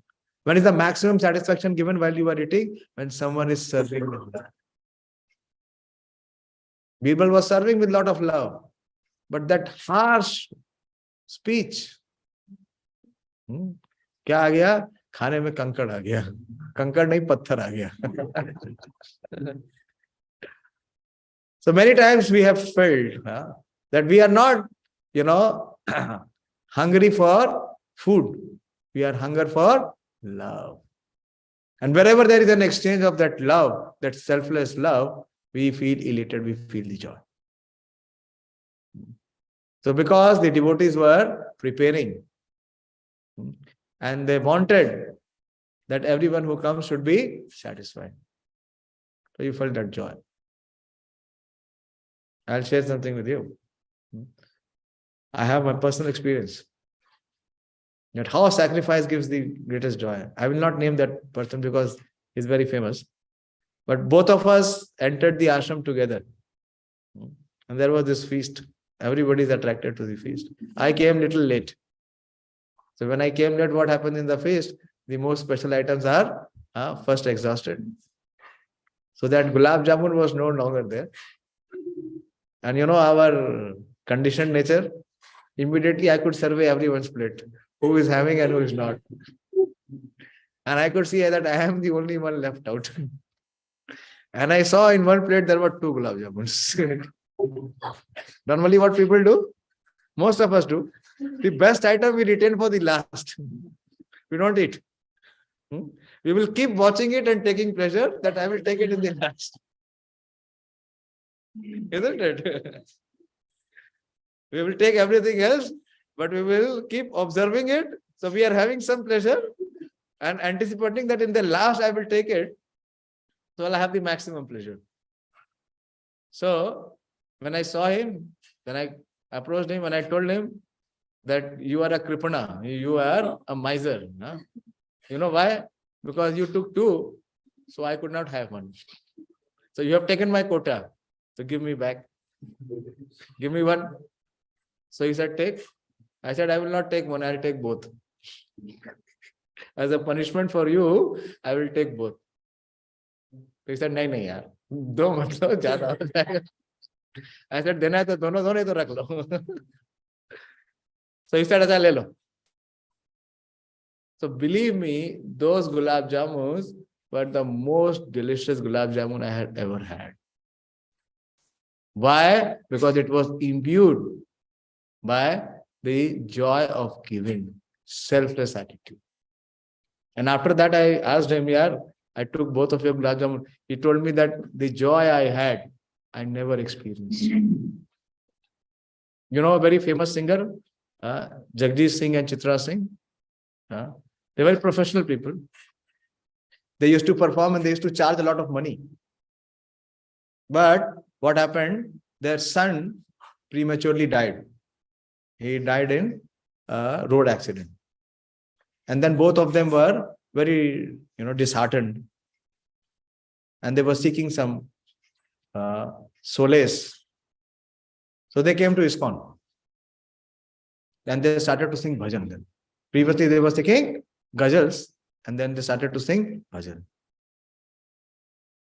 When is the maximum satisfaction given while you are eating? When someone is serving with love. Birbal was serving with a lot of love. But that harsh speech, क्या आ गया? खाने में कंकड़ आ गया. कंकड़ नहीं, पत्थर आ गया. So many times we have felt that we are not, hungry for food. We are hungry for love. And wherever there is an exchange of that love, that selfless love, we feel elated, we feel the joy. So because the devotees were preparing and they wanted that everyone who comes should be satisfied. So you felt that joy. I'll share something with you. I have my personal experience that how sacrifice gives the greatest joy. I will not name that person because he's very famous. But both of us entered the ashram together. And there was this feast. Everybody is attracted to the feast. I came little late. So when I came late, what happened in the feast? The most special items are first exhausted. So that gulab jamun was no longer there. And our conditioned nature, immediately I could survey everyone's plate. Who is having and who is not. And I could see that I am the only one left out. And I saw in one plate there were 2 gulab jamuns. Normally what people do, most of us do, the best item we retain for the last. We don't eat. We will keep watching it and taking pleasure that I will take it in the last. Isn't it? We will take everything else, but we will keep observing it. So we are having some pleasure and anticipating that in the last I will take it. So I'll have the maximum pleasure. So when I saw him, when I approached him, when I told him that you are a kripana, you are a miser. Huh? You know why? Because you took 2, so I could not have 1. So you have taken my quota. So give me back. Give me 1. So he said, take. I said, I will not take 1, I will take both. As a punishment for you, I will take both. So he said, nahi, yaar. Do matlab zyada ho jayega. I said, dena hai to dono to rakh lo. So he said, acha le lo. So believe me, those gulab jamuns were the most delicious gulab jamun I had ever had. Why? Because it was imbued by the joy of giving, selfless attitude. And after that, I asked him, I took both of your gulab jamun. He told me that the joy I had, I never experienced. A very famous singer, Jagdish Singh and Chitra Singh. They were professional people. They used to perform and they used to charge a lot of money. But what happened? Their son prematurely died. He died in a road accident. And then both of them were very, disheartened. And they were seeking some solace. So they came to ISKCON. And they started to sing bhajan then. Previously they were singing ghazals. And then they started to sing bhajan.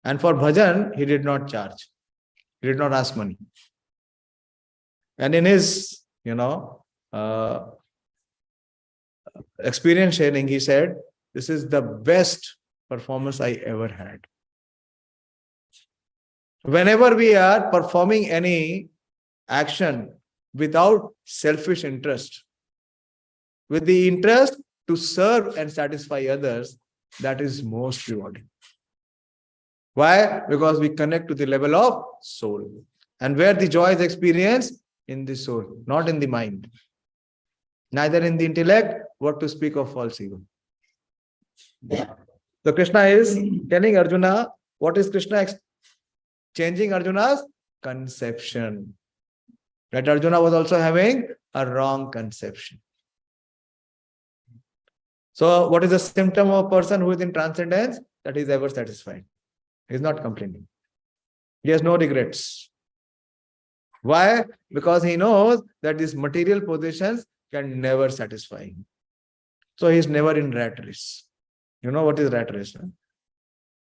And for bhajan, he did not charge. He did not ask money. And in his, experience sharing, he said, this is the best performance I ever had. Whenever we are performing any action without selfish interest, with the interest to serve and satisfy others, that is most rewarding. Why? Because we connect to the level of soul. And where the joy is experienced? In the soul, not in the mind. Neither in the intellect, what to speak of false ego. So Krishna is telling Arjuna, what is Krishna changing Arjuna's conception? That Arjuna was also having a wrong conception. So what is the symptom of a person who is in transcendence? That he is ever satisfied. He is not complaining. He has no regrets. Why? Because he knows that these material possessions can never satisfy him. So he is never in rat race. You know what is rat race? Huh?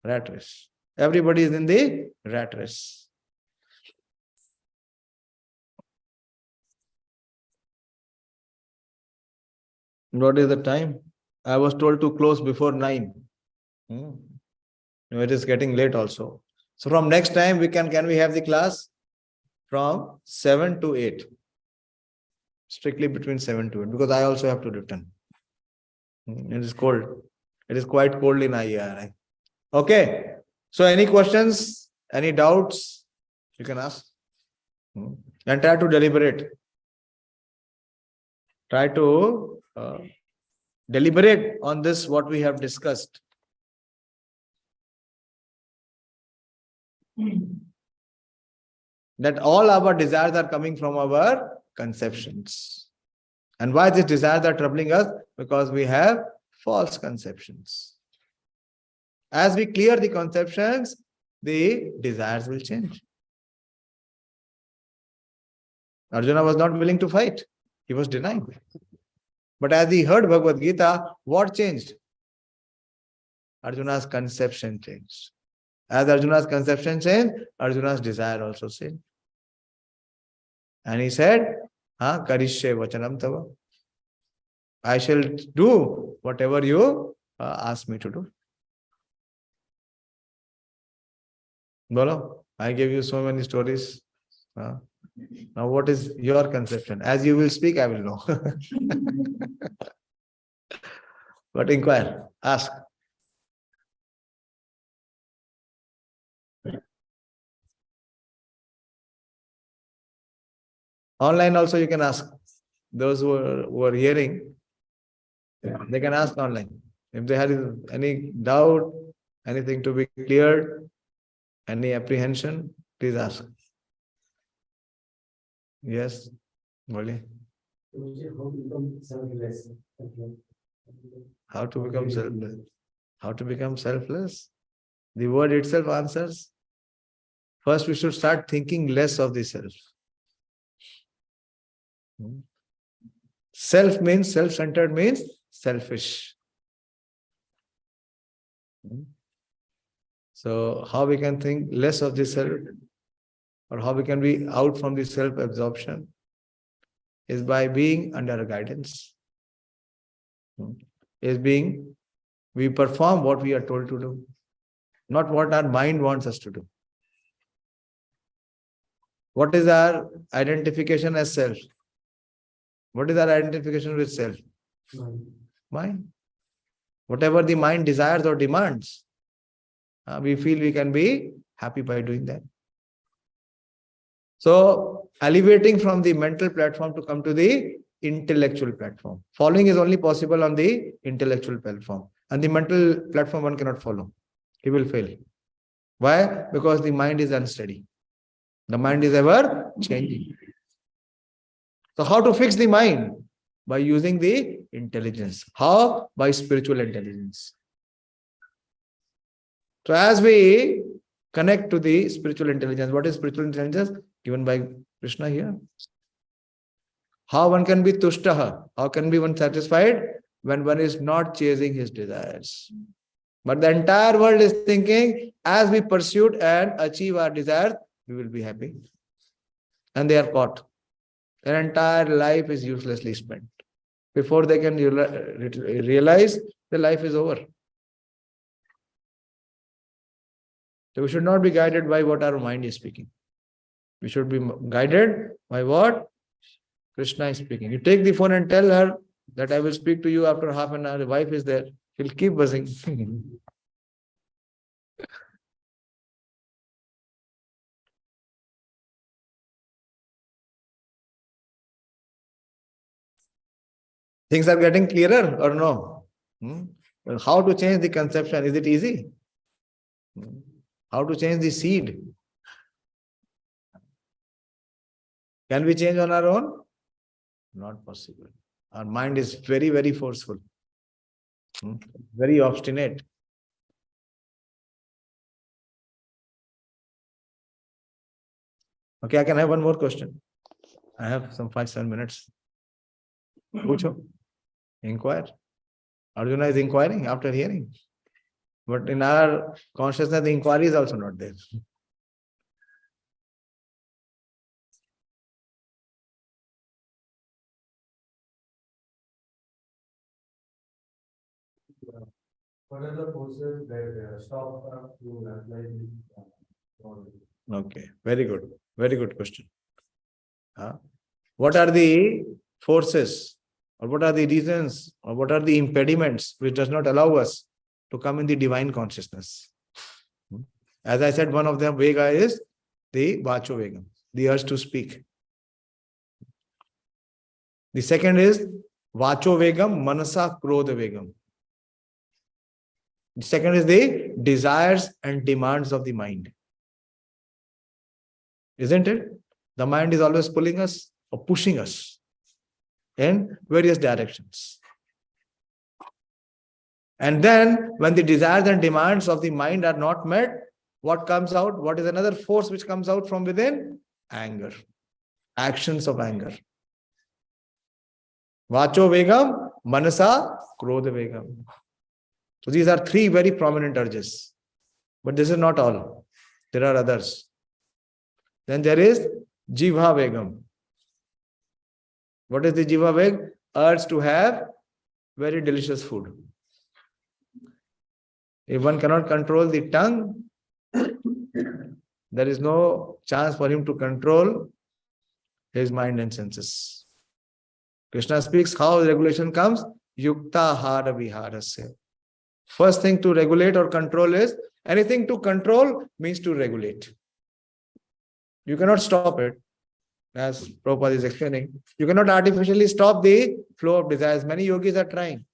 Rat race. Everybody is in the rat race. What is the time? I was told to close before 9. It is getting late also. So from next time can we have the class from 7 to 8? Strictly between 7 to 8, because I also have to return. It is cold. It is quite cold in IARI. Okay. So any questions, any doubts, you can ask. And try to deliberate. Try to deliberate on this, what we have discussed. That all our desires are coming from our conceptions. And why these desires are troubling us? Because we have false conceptions. As we clear the conceptions, the desires will change. Arjuna was not willing to fight. He was denying. But as he heard Bhagavad-Gita, what changed? Arjuna's conception changed. As Arjuna's conception changed, Arjuna's desire also changed. And he said, Karishye vachanam tava. I shall do whatever you ask me to do. Bolo, I gave you so many stories. Now what is your conception? As you will speak, I will know. But inquire, ask. Online also you can ask. Those who are hearing, they can ask online. If they have any doubt, anything to be cleared, any apprehension, please ask. Yes, Boli. How to become selfless? How to become selfless? The word itself answers. First, we should start thinking less of the self. Self means, self-centered means selfish. So how we can think less of the self, or how we can be out from the self-absorption, is by being under guidance. We perform what we are told to do, not what our mind wants us to do. What is our identification as self? What is our identification with self? Mind. Whatever the mind desires or demands, we feel we can be happy by doing that. So, elevating from the mental platform to come to the intellectual platform. Following is only possible on the intellectual platform. And the mental platform one cannot follow. He will fail. Why? Because the mind is unsteady. The mind is ever changing. So how to fix the mind? By using the intelligence. How? By spiritual intelligence. So as we connect to the spiritual intelligence, what is spiritual intelligence? Given by Krishna here. How one can be tushtaha? How can be one satisfied? When one is not chasing his desires. But the entire world is thinking, as we pursue and achieve our desires, we will be happy. And they are caught. Their entire life is uselessly spent. Before they can realize, the life is over. So we should not be guided by what our mind is speaking. We should be guided by what Krishna is speaking. You take the phone and tell her that I will speak to you after half an hour. The wife is there. She'll keep buzzing. Things are getting clearer or no? Well, how to change the conception? Is it easy? How to change the seed? Can we change on our own? Not possible. Our mind is very, very forceful, very obstinate. Okay, I can have one more question. I have some 5-7 minutes. Pucho. Inquire. Arjuna is inquiring after hearing. But in our consciousness, the inquiry is also not there. What are the forces that stop to apply this? Okay, very good. Very good question. What are the forces, or what are the reasons, or what are the impediments which does not allow us to come in the divine consciousness? As I said, one of them Vega is the Vacho Vegam, the urge to speak. The second is Vacho Vegam, Manasa Krodha Vegam. The second is the desires and demands of the mind. Isn't it? The mind is always pulling us or pushing us in various directions. And then when the desires and demands of the mind are not met, what comes out? What is another force which comes out from within? Anger. Actions of anger. Vacho Vegam, Manasa Krodha Vegam. So these are three very prominent urges. But this is not all. There are others. Then there is Jiva Vegam. What is the Jiva Veg? Urge to have very delicious food. If one cannot control the tongue, there is no chance for him to control his mind and senses. Krishna speaks how regulation comes. Yukta hara viharasya. First thing to regulate or control is, anything to control means to regulate. You cannot stop it. As Prabhupada is explaining, you cannot artificially stop the flow of desires. Many yogis are trying,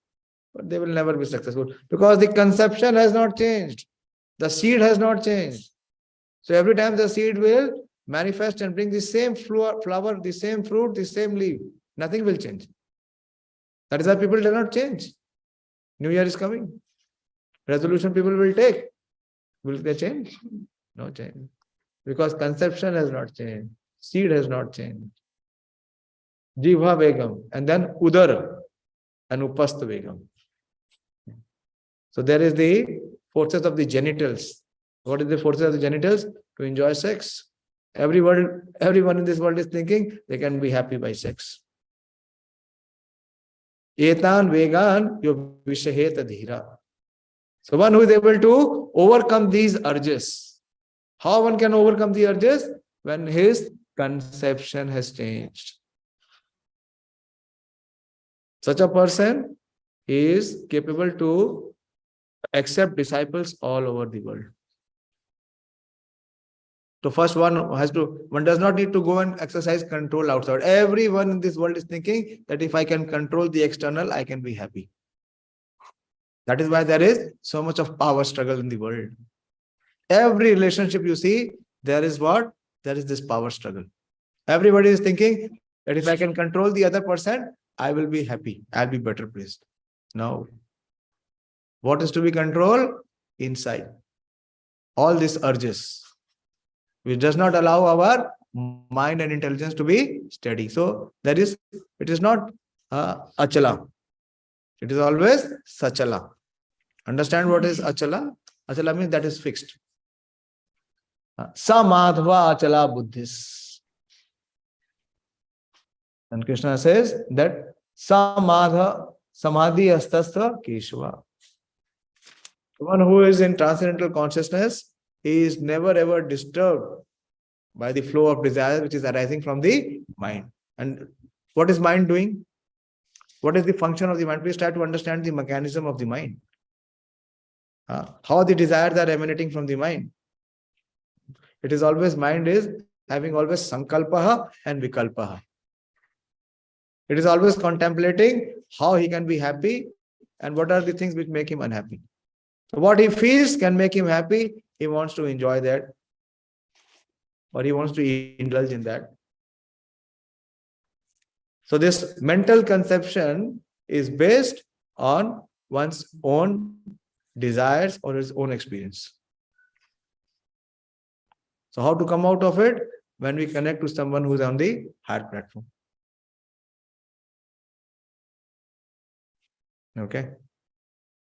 but they will never be successful because the conception has not changed. The seed has not changed. So every time the seed will manifest and bring the same flower, the same fruit, the same leaf. Nothing will change. That is why people do not change. New Year is coming. Resolution people will take. Will they change? No change. Because conception has not changed. Seed has not changed. Jiva Vegam. And then Udara and Upastha Vegam. So there is the forces of the genitals. What is the forces of the genitals? To enjoy sex. Everyone in this world is thinking they can be happy by sex. Etan Vegan yo Vishaheta Dhira. So one who is able to overcome these urges. How one can overcome the urges? When his conception has changed. Such a person is capable to accept disciples all over the world. So first one does not need to go and exercise control outside. Everyone in this world is thinking that if I can control the external, I can be happy. That is why there is so much of power struggle in the world. Every relationship you see, there is what? There is this power struggle. Everybody is thinking that if I can control the other person, I will be happy. I'll be better placed. No. What is to be controlled? Inside. All these urges, which does not allow our mind and intelligence to be steady. So it is not achala. It is always sachala. Understand what is achala? Achala means that is fixed. Samadhva achala buddhis. And Krishna says that samadhi astastra keshava. One who is in transcendental consciousness is never ever disturbed by the flow of desire which is arising from the mind. And what is mind doing? What is the function of the mind? Please try to understand the mechanism of the mind. How the desires are emanating from the mind. It is always, mind is having always sankalpaha and vikalpaha. It is always contemplating how he can be happy and what are the things which make him unhappy. So what he feels can make him happy, he wants to enjoy that, or he wants to indulge in that. So this mental conception is based on one's own desires or his own experience. So how to come out of it? When we connect to someone who is on the higher platform. Okay.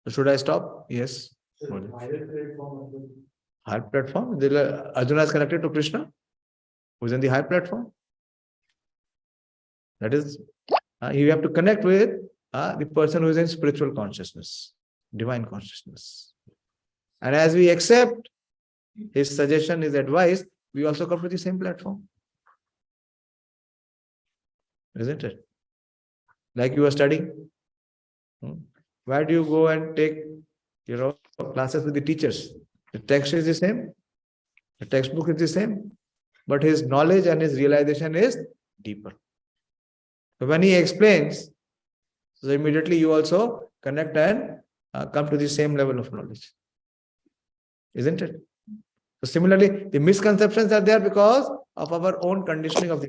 So should I stop? Yes. Higher platform? Arjuna is connected to Krishna, who is in the higher platform. That is, you have to connect with the person who is in spiritual consciousness, divine consciousness. And as we accept his suggestion, his advice, we also come to the same platform. Isn't it? Like you are studying. Why do you go and take, classes with the teachers? The text is the same. The textbook is the same. But his knowledge and his realization is deeper. So when he explains, so immediately you also connect and come to the same level of knowledge. Isn't it? So similarly, the misconceptions are there because of our own conditioning of the.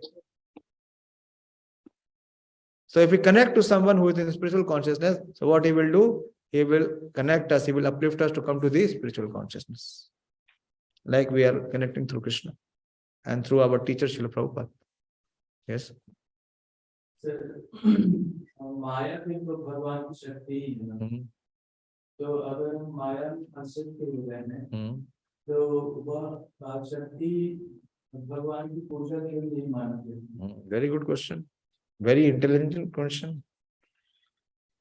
So if we connect to someone who is in spiritual consciousness, so what he will do? He will connect us, he will uplift us to come to the spiritual consciousness. Like we are connecting through Krishna and through our teacher Srila Prabhupada. Yes? Sir, माया में तो भगवान की शक्ति ही है ना, तो अगर हम माया में आश्रित हो गए हैं, तो वह शक्ति भगवान की पूजा के लिए नहीं मानते. Very good question. Very intelligent question.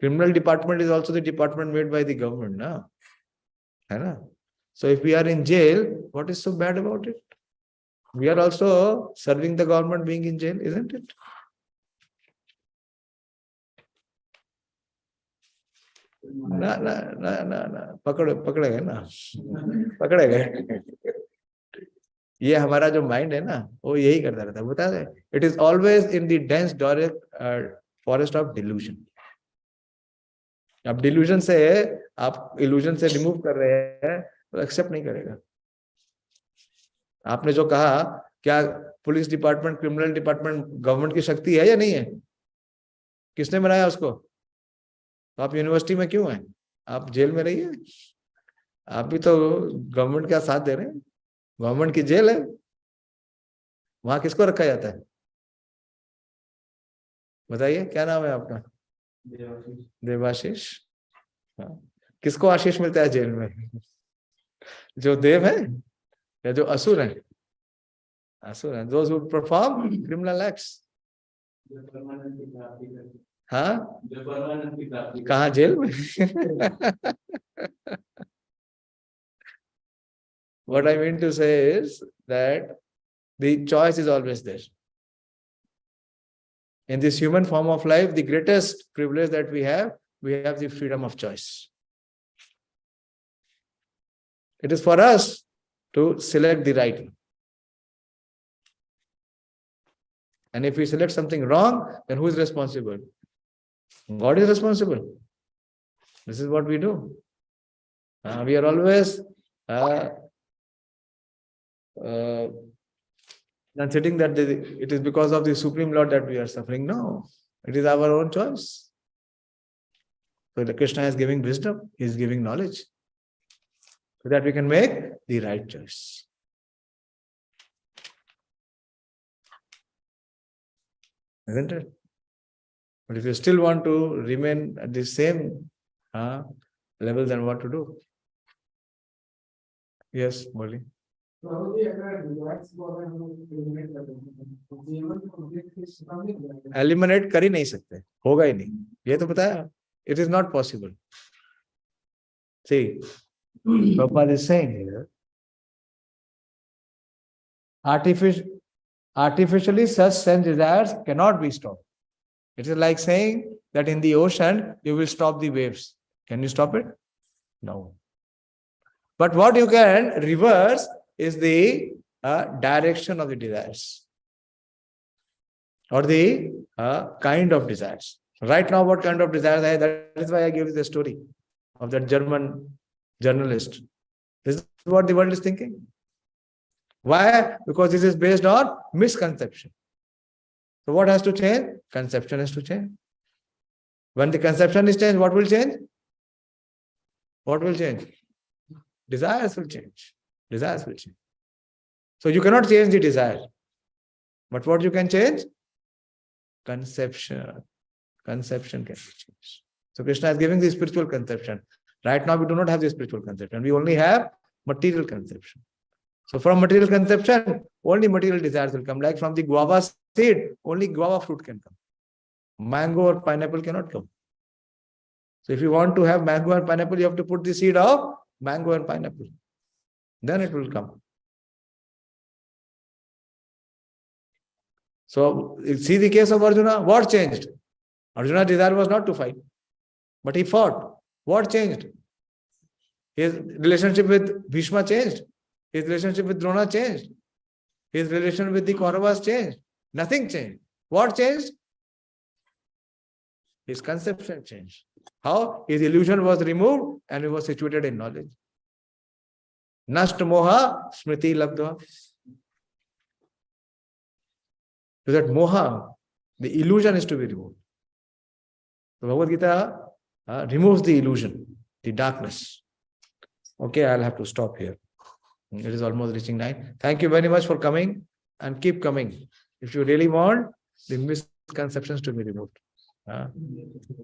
Criminal department is also the department made by the government, na? Hai na? So if we are in jail, what is so bad about it? We are also serving the government being in jail, isn't it? ना पकड़ेगा ना पकड़ेगा. ये हमारा जो mind है ना, वो यही करता रहता है. बता दे, it is always in the dense forest of delusion. अब डिल्यूजन से आप इल्यूजन से रिमूव कर रहे हैं तो एक्सेप्ट नहीं करेगा. आपने जो कहा, क्या police department, criminal department government की शक्ति है या नहीं है? किसने बनाया उसको? तो आप यूनिवर्सिटी में क्यों हैं? आप जेल में रहिए. आप भी तो गवर्नमेंट का साथ दे रहे हैं. गवर्नमेंट की जेल है, वहां किसको रखा जाता है? बताइए, क्या नाम है आपका? देवाशीष. किसको आशीष मिलता है जेल में? जो देव है या जो असुर है? असुर है. Those who perform criminal acts. हाँ, कहाँ? जेल में. What I mean to say is that the choice is always there. In this human form of life, the greatest privilege that we have the freedom of choice. It is for us to select the right one. And if we select something wrong, then who is responsible? God is responsible. This is what we do. We are always considering that it is because of the Supreme Lord that we are suffering. No, it is our own choice. So the Krishna is giving wisdom, he is giving knowledge, so that we can make the right choice. Isn't it? But if you still want to remain at the same level, then what to do? Yes, Molly. Eliminate कर ही नहीं सकते, होगा ही नहीं. ये तो पता है. It is not possible. See, Prabhupada is saying here, artificially such sense desires cannot be stopped. It is like saying that in the ocean you will stop the waves. Can you stop it? No. But what you can reverse is the direction of the desires or the kind of desires. Right now, what kind of desires I have? That is why I gave you the story of that German journalist. This is what the world is thinking. Why? Because this is based on misconception. So what has to change? Conception has to change. When the conception is changed, what will change? What will change? Desires will change. Desires will change. So you cannot change the desire. But what you can change? Conception. Conception can be changed. So Krishna is giving the spiritual conception. Right now we do not have the spiritual conception. We only have material conception. So from material conception, only material desires will come. Like from the guava seed, only guava fruit can come. Mango or pineapple cannot come. So if you want to have mango and pineapple, you have to put the seed of mango and pineapple. Then it will come. So see the case of Arjuna. What changed? Arjuna's desire was not to fight, but he fought. What changed? His relationship with Bhishma changed. His relationship with Drona changed. His relation with the Kauravas changed. Nothing changed. What changed? His conception changed. How? His illusion was removed and he was situated in knowledge. Nasht moha smriti labdha. So that moha, the illusion is to be removed. So Bhagavad-Gita removes the illusion, the darkness. Okay, I'll have to stop here. It is almost reaching 9. Thank you very much for coming and keep coming. If you really want the misconceptions to be removed.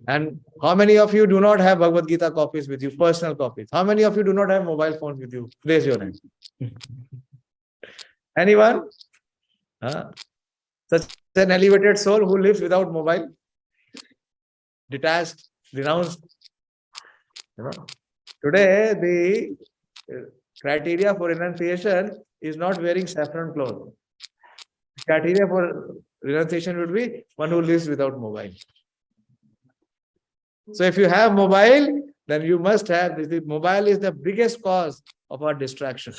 And how many of you do not have Bhagavad-Gita copies with you, personal copies? How many of you do not have mobile phones with you? Raise your hand. Anyone? Such an elevated soul who lives without mobile? Detached, renounced. Today, the criteria for renunciation is not wearing saffron clothes. The criteria for renunciation would be one who lives without mobile. So if you have mobile, then you must have, the mobile is the biggest cause of our distraction.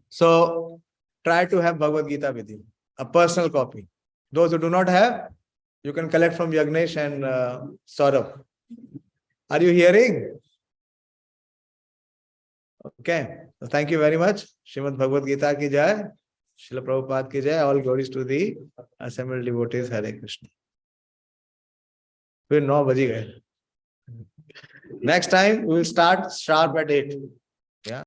So try to have Bhagavad-Gita with you, a personal copy. Those who do not have, you can collect from Yagnesh and Saurabh. Are you hearing? Okay. So thank you very much. Srimad Bhagavad-Gita ki jai. Srila Prabhupada ki jai. All glories to the assembled devotees. Hare Krishna. फिर 9 बज गए. Next time we will start sharp at 8.